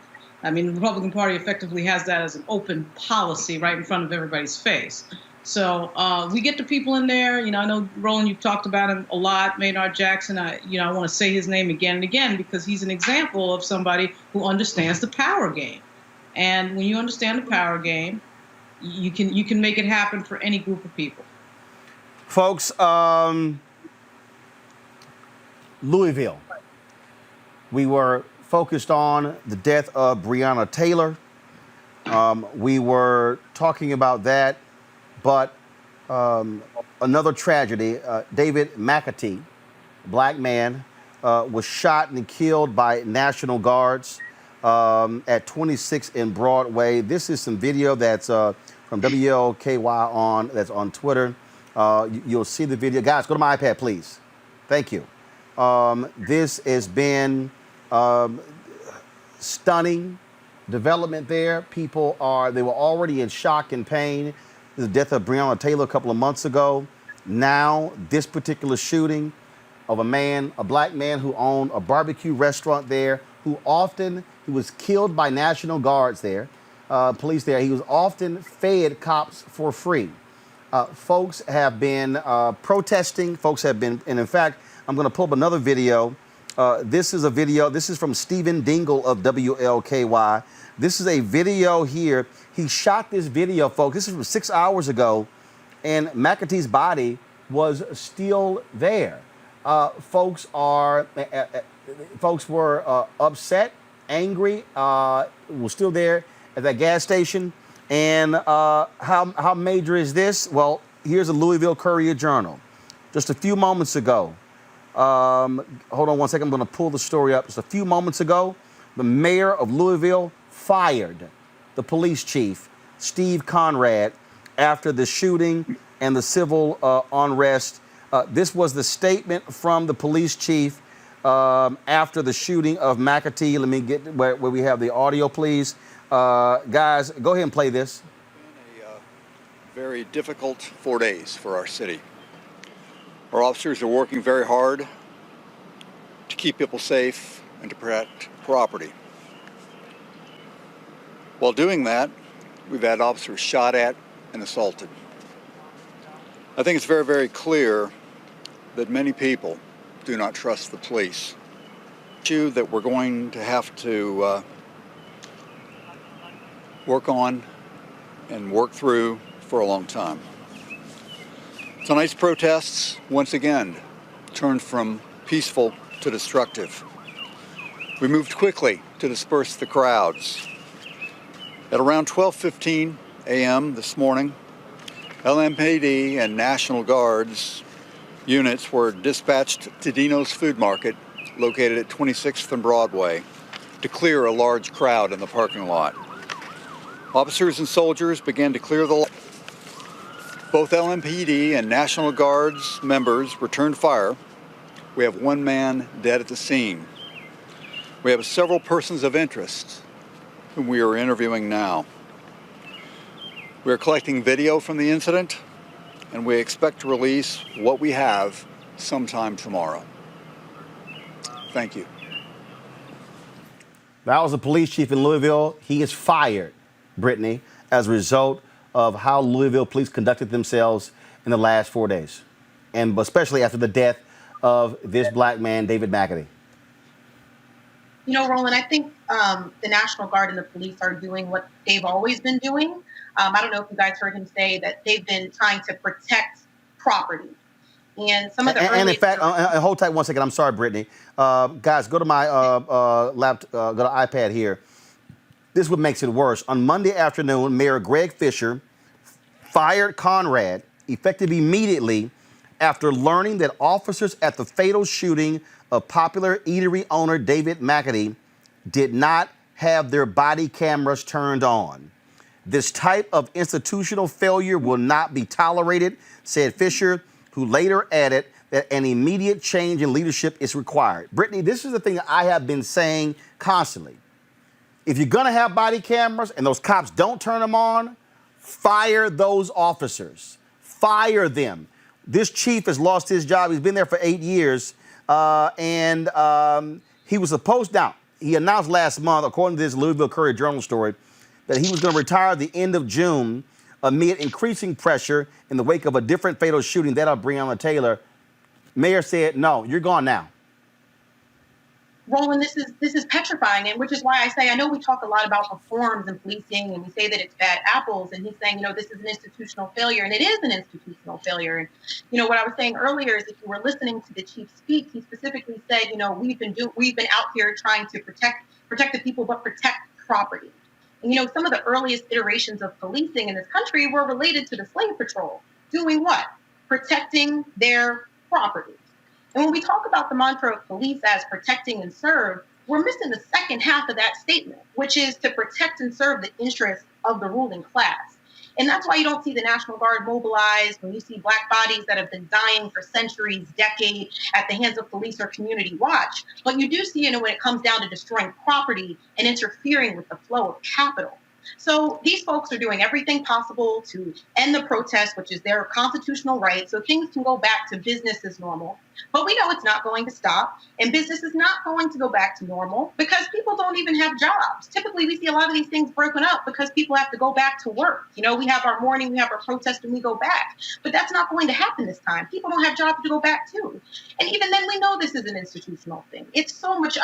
I mean, the Republican Party effectively has that as an open policy right in front of everybody's face. So we get the people in there. You know, I know, Roland, you've talked about him a lot, Maynard Jackson. I want to say his name again and again because he's an example of somebody who understands the power game. And when you understand the power game, you can make it happen for any group of people. Folks, Louisville. We were focused on the death of Breonna Taylor. We were talking about that, but another tragedy. David McAtee, Black man, was shot and killed by National Guards at 26 in Broadway. This is some video that's from WLKY that's on Twitter. You'll see the video. Guys, go to my iPad, please. Thank you. This has been stunning development there. People they were already in shock and pain. The death of Breonna Taylor a couple of months ago. Now, this particular shooting of a Black man who owned a barbecue restaurant there, he was killed by National Guards there, police there. He was often fed cops for free. Folks have been protesting. Folks have been, and in fact, I'm going to pull up another video. This is from Stephen Dingle of WLKY. This is a video here. He shot this video, folks. This is from 6 hours ago, and McAtee's body was still there. Folks were upset, angry, was still there at that gas station. And how major is this? Well, here's a Louisville Courier-Journal. Just a few moments ago, hold on one second, I'm going to pull the story up. Just a few moments ago, the mayor of Louisville fired the police chief, Steve Conrad, after the shooting and the civil unrest. This was the statement from the police chief after the shooting of McAtee. Let me get where we have the audio, please. Guys, go ahead and play this. It's been a very difficult 4 days for our city. Our officers are working very hard to keep people safe and to protect property. While doing that, we've had officers shot at and assaulted. I think it's very, very clear that many people do not trust the police. Issue that we're going to have to work on and work through for a long time. Tonight's protests, once again, turned from peaceful to destructive. We moved quickly to disperse the crowds. At around 12:15 a.m. this morning, LMPD and National Guards units were dispatched to Dino's Food Market, located at 26th and Broadway, to clear a large crowd in the parking lot. Officers and soldiers began to clear the lot. Both LMPD and National Guards members returned fire. We have one man dead at the scene. We have several persons of interest whom we are interviewing now. We are collecting video from the incident, and we expect to release what we have sometime tomorrow. Thank you. That was the police chief in Louisville. He is fired, Brittany, as a result of how Louisville police conducted themselves in the last 4 days, and especially after the death of this Black man, David McAtee. You know, Roland, I think the National Guard and the police are doing what they've always been doing. I don't know if you guys heard him say that they've been trying to protect property. And some of the and in fact, hold tight one second. I'm sorry, Brittany. Guys, go to my laptop, go to iPad here. This is what makes it worse. On Monday afternoon, Mayor Greg Fisher fired Conrad effective immediately after learning that officers at the fatal shooting of popular eatery owner David McAtee did not have their body cameras turned on. This type of institutional failure will not be tolerated, said Fisher, who later added that an immediate change in leadership is required. Brittany, this is the thing that I have been saying constantly. If you're going to have body cameras and those cops don't turn them on, fire those officers. Fire them. This chief has lost his job. He's been there for 8 years. And he was supposed, now, he announced last month, according to this Louisville Courier-Journal story, that he was going to retire at the end of June amid increasing pressure in the wake of a different fatal shooting, that of Breonna Taylor. Mayor said, no, you're gone now. Roland, this is petrifying, and which is why I say, I know we talk a lot about reforms and policing, and we say that it's bad apples, and he's saying, this is an institutional failure, and it is an institutional failure. And what I was saying earlier is, if you were listening to the chief speak, he specifically said, we've been out here trying to protect the people, but protect property. And some of the earliest iterations of policing in this country were related to the slave patrol, doing what? Protecting their property. And when we talk about the mantra of police as protecting and serve, we're missing the second half of that statement, which is to protect and serve the interests of the ruling class. And that's why you don't see the National Guard mobilized when you see Black bodies that have been dying for centuries, decades at the hands of police or community watch. But you do see it when it comes down to destroying property and interfering with the flow of capital. So these folks are doing everything possible to end the protest, which is their constitutional right, so things can go back to business as normal. But we know it's not going to stop, and business is not going to go back to normal because people don't even have jobs. Typically, we see a lot of these things broken up because people have to go back to work. We have our mourning, we have our protest, and we go back. But that's not going to happen this time. People don't have jobs to go back to. And even then, we know this is an institutional thing. It's so much,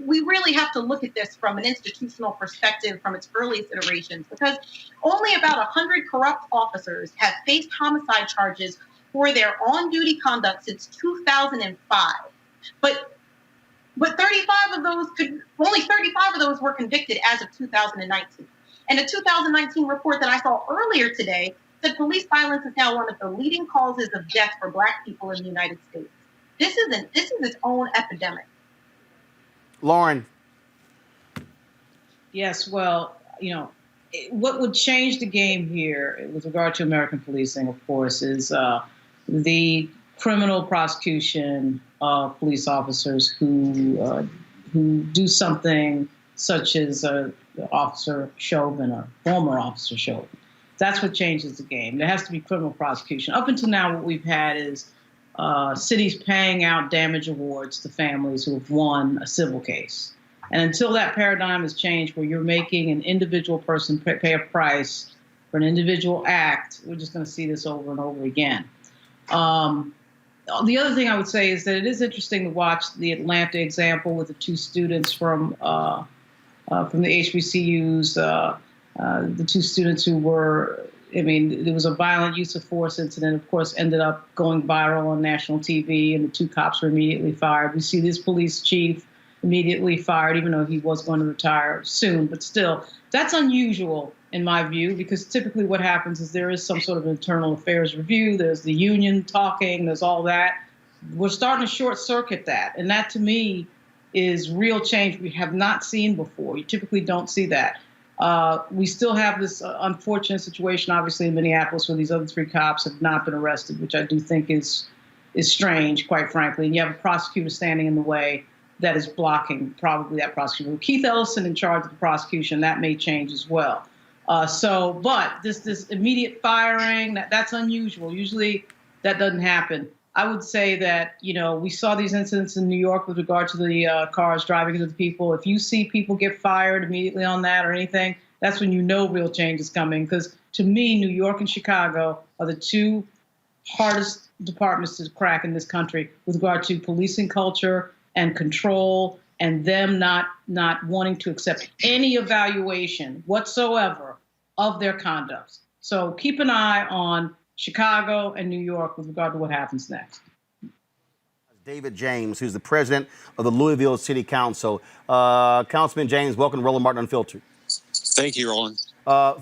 we really have to look at this from an institutional perspective from its earliest iterations, because only about 100 corrupt officers have faced homicide charges for their on-duty conduct since 2005. But 35 of those only 35 of those were convicted as of 2019. And a 2019 report that I saw earlier today said police violence is now one of the leading causes of death for Black people in the United States. This is its own epidemic. Lauren. Yes, well, what would change the game here with regard to American policing, of course, is the criminal prosecution of police officers who do something such as Officer Chauvin or former Officer Chauvin. That's what changes the game. There has to be criminal prosecution. Up until now, what we've had is cities paying out damage awards to families who have won a civil case. And until that paradigm has changed, where you're making an individual person pay a price for an individual act, we're just going to see this over and over again. The other thing I would say is that it is interesting to watch the Atlanta example with the two students from the HBCUs, the two students who were, there was a violent use of force incident, of course, ended up going viral on national TV, and the two cops were immediately fired. We see this police chief immediately fired, even though he was going to retire soon. But still, that's unusual in my view, because typically what happens is there is some sort of internal affairs review. There's the union talking. There's all that. We're starting to short circuit that. And that, to me, is real change we have not seen before. You typically don't see that. We still have this unfortunate situation, obviously, in Minneapolis, where these other three cops have not been arrested, which I do think is strange, quite frankly. And you have a prosecutor standing in the way that is blocking probably that prosecution. With Keith Ellison in charge of the prosecution, that may change as well. But this immediate firing, that's unusual. Usually that doesn't happen. I would say that, we saw these incidents in New York with regard to the cars driving into the people. If you see people get fired immediately on that or anything, that's when real change is coming. Because to me, New York and Chicago are the two hardest departments to crack in this country with regard to policing culture and control, and them not wanting to accept any evaluation whatsoever of their conduct. So keep an eye on Chicago and New York with regard to what happens next. David James, who's the president of the Louisville City Council. Councilman James, welcome to Roland Martin Unfiltered. Thank you, Roland.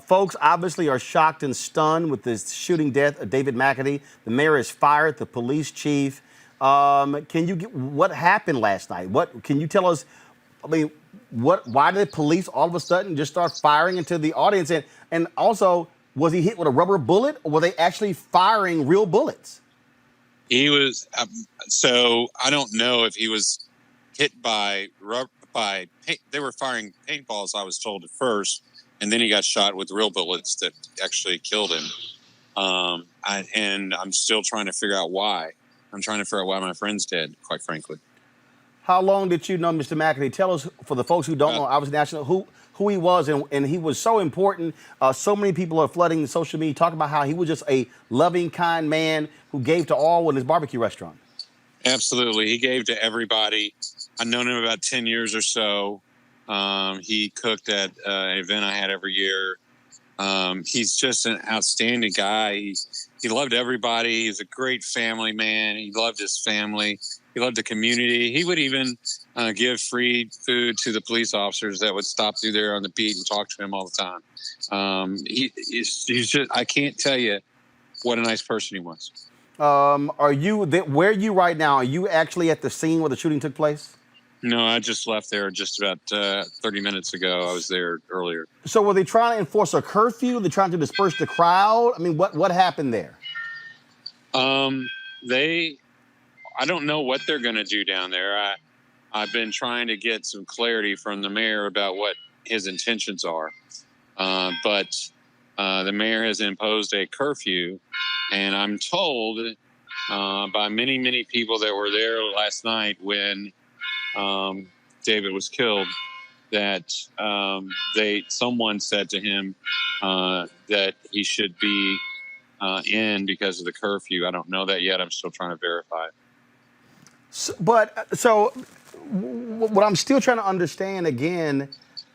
Folks obviously are shocked and stunned with this shooting death of David McAtee. The mayor is fired, the police chief. What happened last night? What can you tell us? Why did police all of a sudden just start firing into the audience? And also, was he hit with a rubber bullet, or were they actually firing real bullets? He was. So I don't know if he was hit by paint. They were firing paintballs, I was told at first, and then he got shot with real bullets that actually killed him. And I'm still trying to figure out why. I'm trying to figure out why my friend's dead, quite frankly. How long did you know Mr. McAtee? Tell us, for the folks who don't know, obviously national, who he was, and he was so important. So many people are flooding social media talking about how he was just a loving, kind man who gave to all in his barbecue restaurant. Absolutely. He gave to everybody. I've known him about 10 years or so. He cooked at an event I had every year. He's just an outstanding guy. He loved everybody. He's a great family man. He loved his family. He loved the community. He would even give free food to the police officers that would stop through there on the beat and talk to him all the time. He's just, I can't tell you what a nice person he was. Where are you right now? Are you actually at the scene where the shooting took place? No, I just left there just about 30 minutes ago. I was there earlier. So were they trying to enforce a curfew? They're trying to disperse the crowd? I mean, what happened there? I don't know what they're going to do down there. I've been trying to get some clarity from the mayor about what his intentions are. But the mayor has imposed a curfew, and I'm told by many, many people that were there last night when David was killed that someone said to him that he should be in because of the curfew. I don't know that yet. I'm still trying to verify it. So what I'm still trying to understand again,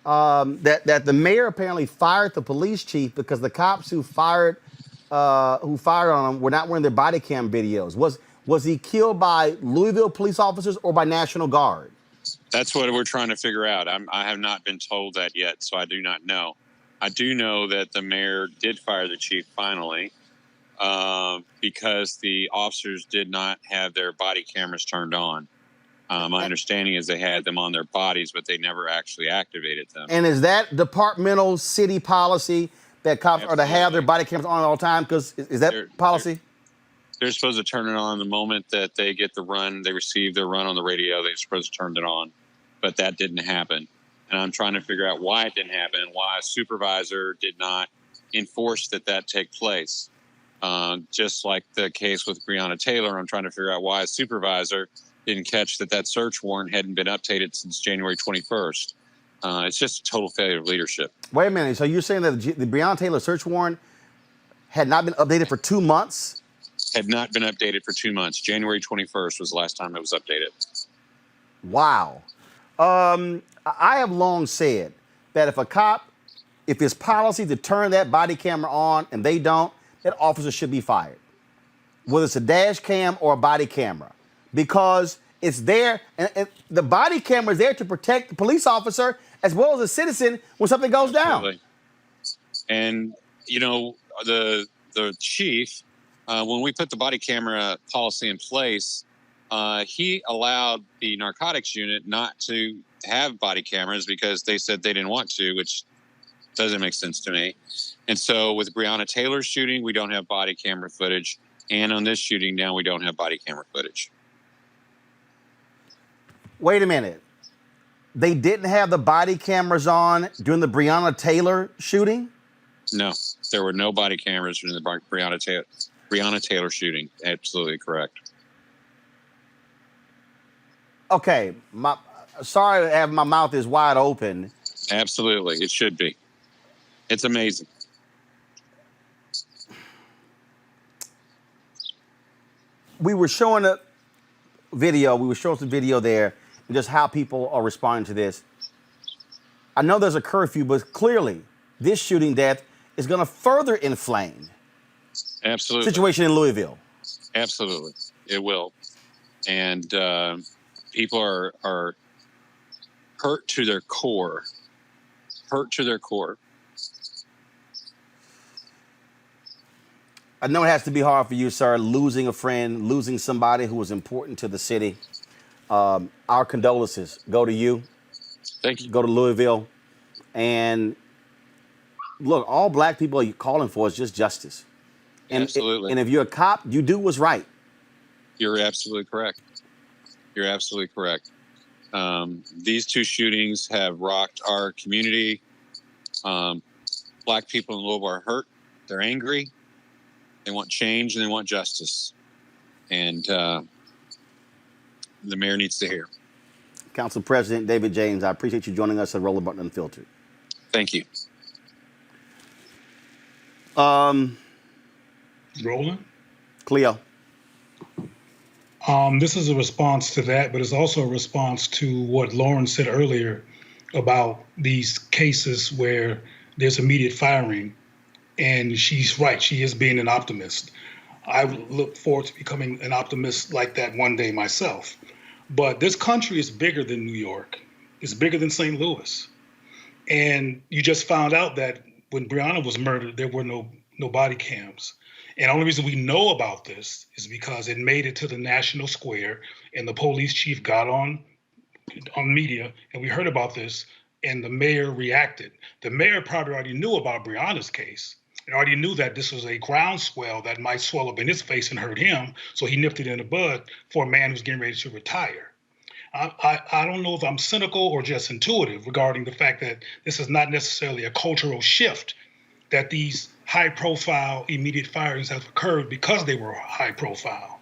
that the mayor apparently fired the police chief because the cops who fired on him were not wearing their body cam videos. Was he killed by Louisville police officers or by National Guard? That's what we're trying to figure out. I have not been told that yet, so I do not know. I do know that the mayor did fire the chief finally because the officers did not have their body cameras turned on. My understanding is they had them on their bodies, but they never actually activated them. And is that departmental city policy that cops are to have their body cameras on at all time? Because is that policy? They're supposed to turn it on the moment that they get the run. They receive their run on the radio. They're supposed to turn it on, but that didn't happen. And I'm trying to figure out why it didn't happen, why a supervisor did not enforce that take place. Just like the case with Breonna Taylor, I'm trying to figure out why a supervisor didn't catch that search warrant hadn't been updated since January 21st. It's just a total failure of leadership. Wait a minute. So you're saying that the Breonna Taylor search warrant had not been updated for 2 months? Had not been updated for 2 months. January 21st was the last time it was updated. Wow. I have long said that if it's policy to turn that body camera on and they don't, that officer should be fired. Whether it's a dash cam or a body camera. Because it's there, and the body camera is there to protect the police officer as well as a citizen when something goes down. And, the chief, when we put the body camera policy in place, he allowed the narcotics unit not to have body cameras because they said they didn't want to, which doesn't make sense to me. And so with Breonna Taylor's shooting, we don't have body camera footage. And on this shooting now, we don't have body camera footage. Wait a minute. They didn't have the body cameras on during the Breonna Taylor shooting? No, there were no body cameras during the Breonna Taylor shooting. Absolutely correct. Okay, sorry to have my mouth is wide open. Absolutely, it should be. It's amazing. We were showing some video there, and just how people are responding to this. I know there's a curfew, but clearly this shooting death is going to further inflame Absolutely. Situation in Louisville. Absolutely, it will. And people are hurt to their core. Hurt to their core. I know it has to be hard for you, sir, losing a friend, losing somebody who was important to the city. Our condolences go to you. Thank you. Go to Louisville. And look, all black people are calling for is just justice. And, absolutely. And if you're a cop, you do what's right. You're absolutely correct. You're absolutely correct. These two shootings have rocked our community. Black people in Louisville are hurt. They're angry. They want change and they want justice. And the mayor needs to hear. Council President David James, I appreciate you joining us at Roland Martin Unfiltered. Thank you. Roland? Cleo. This is a response to that, but it's also a response to what Lauren said earlier about these cases where there's immediate firing. And she's right. She is being an optimist. I look forward to becoming an optimist like that one day myself. But this country is bigger than New York. It's bigger than St. Louis. And you just found out that when Breonna was murdered, there were no body cams. And the only reason we know about this is because it made it to the national square and the police chief got on media and we heard about this and the mayor reacted. The mayor probably already knew about Breonna's case and already knew that this was a groundswell that might swell up in his face and hurt him. So he nipped it in the bud for a man who's getting ready to retire. I don't know if I'm cynical or just intuitive regarding the fact that this is not necessarily a cultural shift, that these high-profile immediate firings have occurred because they were high-profile.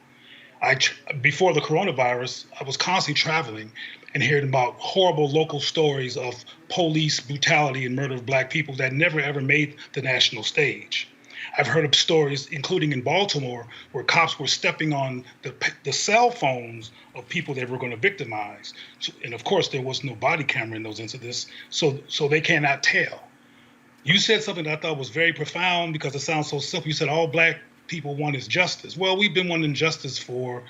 Before the coronavirus, I was constantly traveling and hearing about horrible local stories of police brutality and murder of Black people that never ever made the national stage. I've heard of stories, including in Baltimore, where cops were stepping on the cell phones of people they were going to victimize. And of course, there was no body camera in those incidents, so they cannot tell. You said something that I thought was very profound because it sounds so simple. You said all Black people want is justice. Well, we've been wanting justice for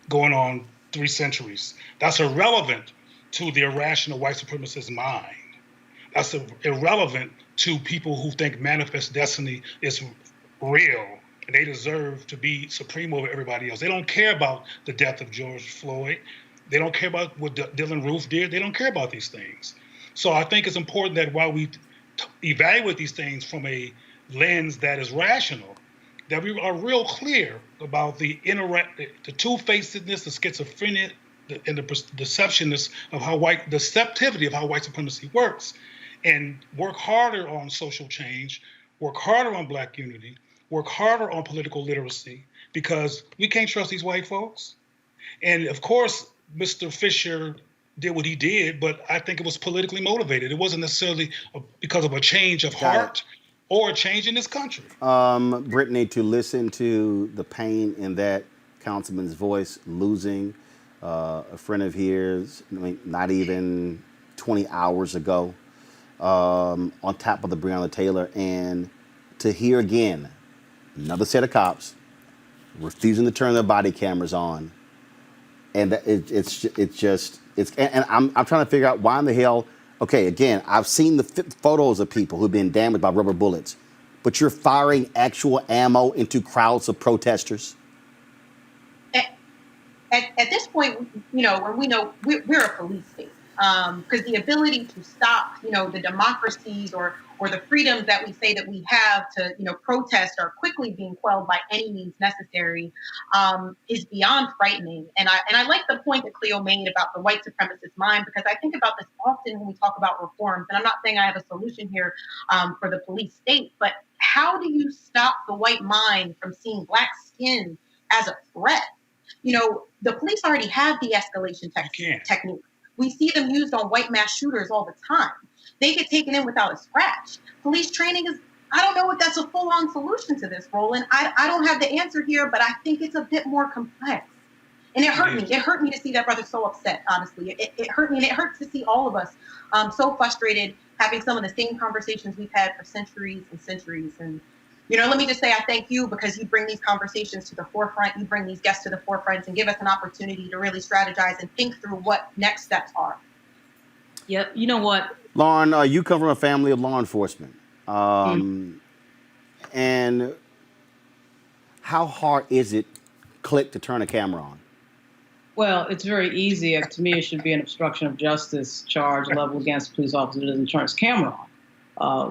going on 3 centuries. That's irrelevant to the irrational white supremacist mind. That's irrelevant to people who think manifest destiny is real and they deserve to be supreme over everybody else. They don't care about the death of George Floyd. They don't care about what Dylan Roof did. They don't care about these things. So I think it's important that while we evaluate these things from a lens that is rational, that we are real clear about the two-facedness, the schizophrenia, and the deceptionness of deceptivity of how white supremacy works, and work harder on social change, work harder on Black unity, work harder on political literacy, because we can't trust these white folks. And of course, Mr. Fisher did what he did, but I think it was politically motivated. It wasn't necessarily because of a change of heart or a change in this country. Brittany, to listen to the pain in that councilman's voice, losing a friend of his, not even 20 hours ago, on top of the Breonna Taylor, and to hear again another set of cops refusing to turn their body cameras on, and I'm trying to figure out why in the hell. Okay, again, I've seen the photos of people who've been damaged by rubber bullets, but you're firing actual ammo into crowds of protesters. At this point, where we know we're a police state, because the ability to stop, the democracies or the freedoms that we say that we have to, protest are quickly being quelled by any means necessary, is beyond frightening. And I like the point that Cleo made about the white supremacist mind, because I think about this often when we talk about reforms. And I'm not saying I have a solution here for the police state, but how do you stop the white mind from seeing Black skin as a threat? The police already have de-escalation techniques. We see them used on white mass shooters all the time. They get taken in without a scratch. Police training I don't know if that's a full-on solution to this, Roland. I don't have the answer here, but I think it's a bit more complex. And it hurt me. It hurt me to see that brother so upset, honestly. It hurt me, and it hurts to see all of us so frustrated, having some of the same conversations we've had for centuries and centuries. And, let me just say I thank you, because you bring these conversations to the forefront. You bring these guests to the forefront and give us an opportunity to really strategize and think through what next steps are. Yep. You know what? Lauren, you come from a family of law enforcement. And how hard is it, click, to turn a camera on? Well, it's very easy. To me, it should be an obstruction of justice charge leveled against a police officer who doesn't turn his camera on.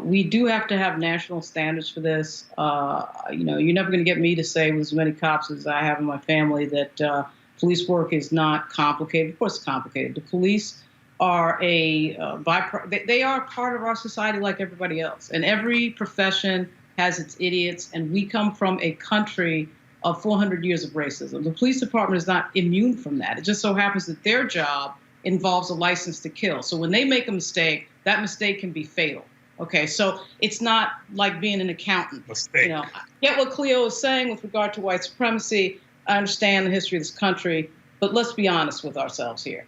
We do have to have national standards for this. You're never going to get me to say, with as many cops as I have in my family, that police work is not complicated. Of course it's complicated. The police are they are part of our society like everybody else. And every profession has its idiots, and we come from a country of 400 years of racism. The police department is not immune from that. It just so happens that their job involves a license to kill. So when they make a mistake, that mistake can be fatal. Okay, so it's not like being an accountant. Mistake. You know, I get what Cleo is saying with regard to white supremacy. I understand the history of this country, but let's be honest with ourselves here.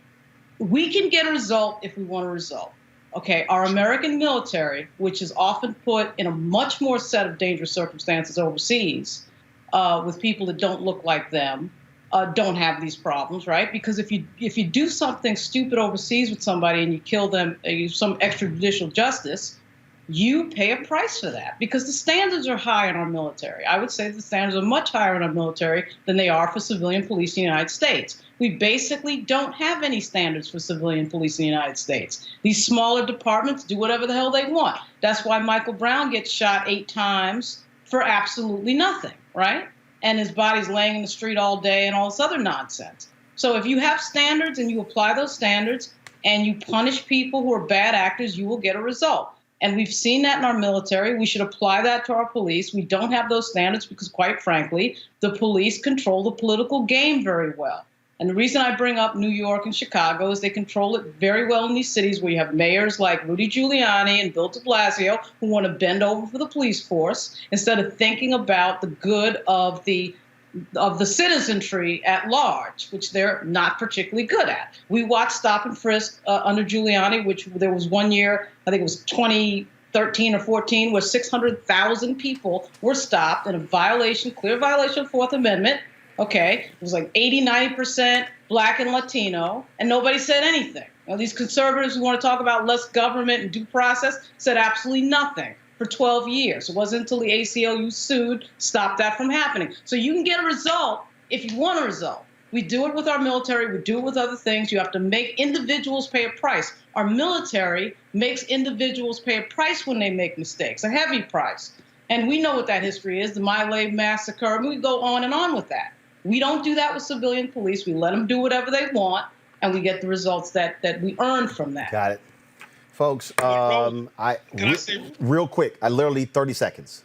We can get a result if we want a result. Okay, our American military, which is often put in a much more set of dangerous circumstances overseas, with people that don't look like them, don't have these problems, right? Because if you do something stupid overseas with somebody and you kill them, some extrajudicial justice, you pay a price for that because the standards are high in our military. I would say the standards are much higher in our military than they are for civilian police in the United States. We basically don't have any standards for civilian police in the United States. These smaller departments do whatever the hell they want. That's why Michael Brown gets shot 8 times for absolutely nothing, right? And his body's laying in the street all day and all this other nonsense. So if you have standards and you apply those standards and you punish people who are bad actors, you will get a result. And we've seen that in our military. We should apply that to our police. We don't have those standards because, quite frankly, the police control the political game very well. And the reason I bring up New York and Chicago is they control it very well in these cities where you have mayors like Rudy Giuliani and Bill de Blasio who want to bend over for the police force instead of thinking about the good of the citizenry at large, which they're not particularly good at. We watched Stop and Frisk under Giuliani, which there was one year, I think it was 2013 or 14, where 600,000 people were stopped in a clear violation of the Fourth Amendment. Okay, it was like 80-90% Black and Latino, and nobody said anything. Now, these conservatives who want to talk about less government and due process said absolutely nothing for 12 years. It wasn't until the ACLU sued, stopped that from happening. So you can get a result if you want a result. We do it with our military. We do it with other things. You have to make individuals pay a price. Our military makes individuals pay a price when they make mistakes, a heavy price. And we know what that history is, the My Lai massacre. And we go on and on with that. We don't do that with civilian police. We let them do whatever they want, and we get the results that we earn from that. Got it. Folks, real quick, I literally 30 seconds.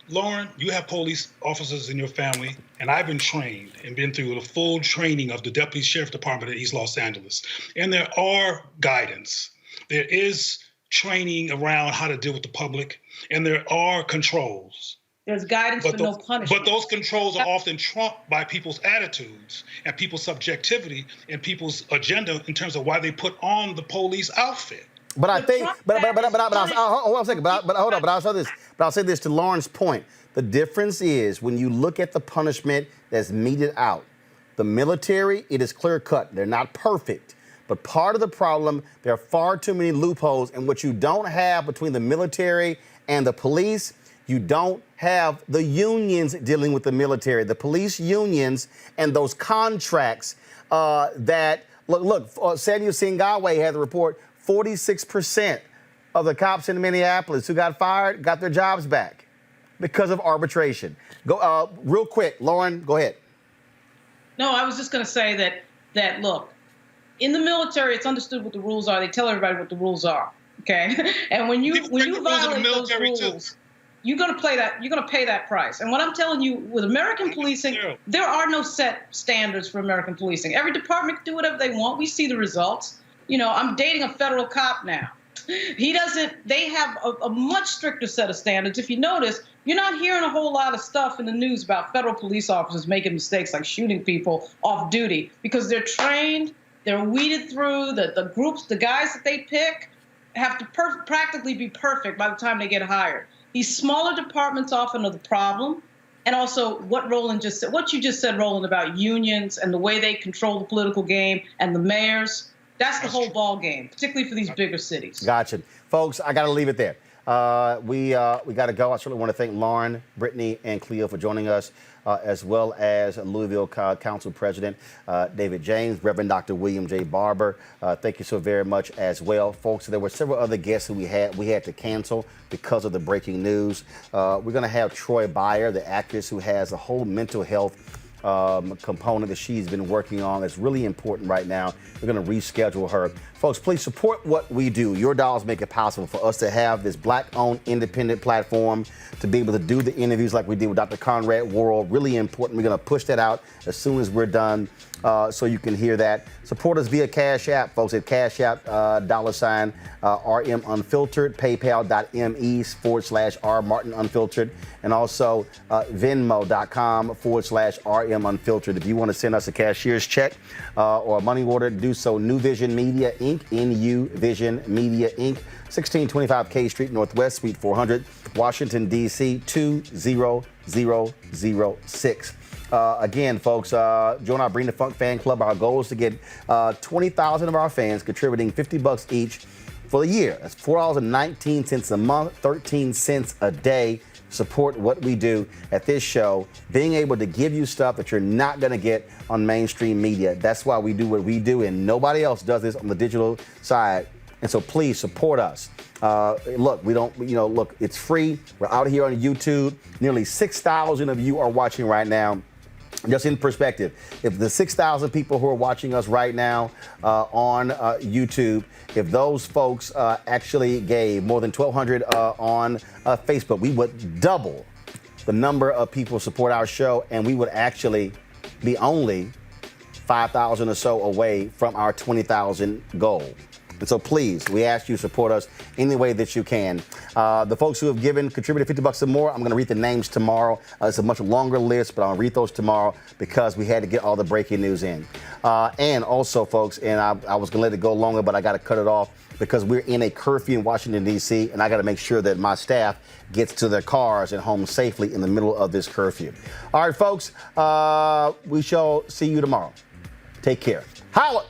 Lauren, you have police officers in your family, and I've been trained and been through the full training of the Deputy Sheriff Department in East Los Angeles. And there are guidance. There is training around how to deal with the public, and there are controls. There's guidance but no punishment. But those controls are often trumped by people's attitudes and people's subjectivity and people's agenda in terms of why they put on the police outfit. But I think, hold on a second. But hold on. But I'll say this to Lauren's point. The difference is when you look at the punishment that's meted out. The military, it is clear cut. They're not perfect. But part of the problem, there are far too many loopholes. And what you don't have between the military and the police, you don't have the unions dealing with the military, the police unions and those contracts that, Samuel Singawe had the report, 46% of the cops in Minneapolis who got fired got their jobs back because of arbitration. Go real quick, Lauren, go ahead. No, I was just going to say that look, in the military, it's understood what the rules are. They tell everybody what the rules are, okay? And when you violate those rules, you're going to pay that price. And what I'm telling you, with American policing, there are no set standards for American policing. Every department can do whatever they want. We see the results. You know, I'm dating a federal cop now. They have a much stricter set of standards. If you notice, you're not hearing a whole lot of stuff in the news about federal police officers making mistakes like shooting people off duty because they're trained, they're weeded through, the groups, the guys that they pick have to practically be perfect by the time they get hired. These smaller departments often are the problem. And also what you just said, Roland, about unions and the way they control the political game and the mayors, that's the whole ball game, particularly for these bigger cities. Gotcha. Folks, I got to leave it there. We got to go. I certainly want to thank Lauren, Brittany, and Cleo for joining us, as well as Louisville Council President David James, Reverend Dr. William J. Barber. Thank you so very much as well. Folks, there were several other guests who we had to cancel because of the breaking news. We're going to have Troy Beyer, the actress who has a whole mental health component that she's been working on that's really important right now. We're going to reschedule her. Folks, please support what we do. Your dollars make it possible for us to have this Black-owned independent platform, to be able to do the interviews like we did with Dr. Conrad Worrill. Really important. We're going to push that out as soon as we're done, so you can hear that. Support us via Cash App, folks, at Cash App, $RM Unfiltered, PayPal.me/R Martin Unfiltered, and also Venmo.com/RM Unfiltered. If you want to send us a cashier's check or a money order, do so. New Vision Media Inc., NU Vision Media Inc., 1625 K Street Northwest, Suite 400, Washington, D.C., 20006. Again, folks, join our Bring the Funk fan club. Our goal is to get 20,000 of our fans contributing $50 each for the year. That's $4.19 a month, 13 cents a day. Support what we do at this show, being able to give you stuff that you're not going to get on mainstream media. That's why we do what we do, and nobody else does this on the digital side. And so please support us. Look, look, it's free. We're out here on YouTube. Nearly 6,000 of you are watching right now. Just in perspective, if the 6,000 people who are watching us right now on YouTube, if those folks actually gave more than 1,200 on Facebook, we would double the number of people support our show, and we would actually be only 5,000 or so away from our 20,000 goal. And so please, we ask you to support us any way that you can. The folks who have contributed $50 or more, I'm going to read the names tomorrow. It's a much longer list, but I'll read those tomorrow because we had to get all the breaking news in. And also, folks, and I was going to let it go longer, but I got to cut it off because we're in a curfew in Washington, D.C., and I got to make sure that my staff gets to their cars and home safely in the middle of this curfew. All right, folks, we shall see you tomorrow. Take care. Holla!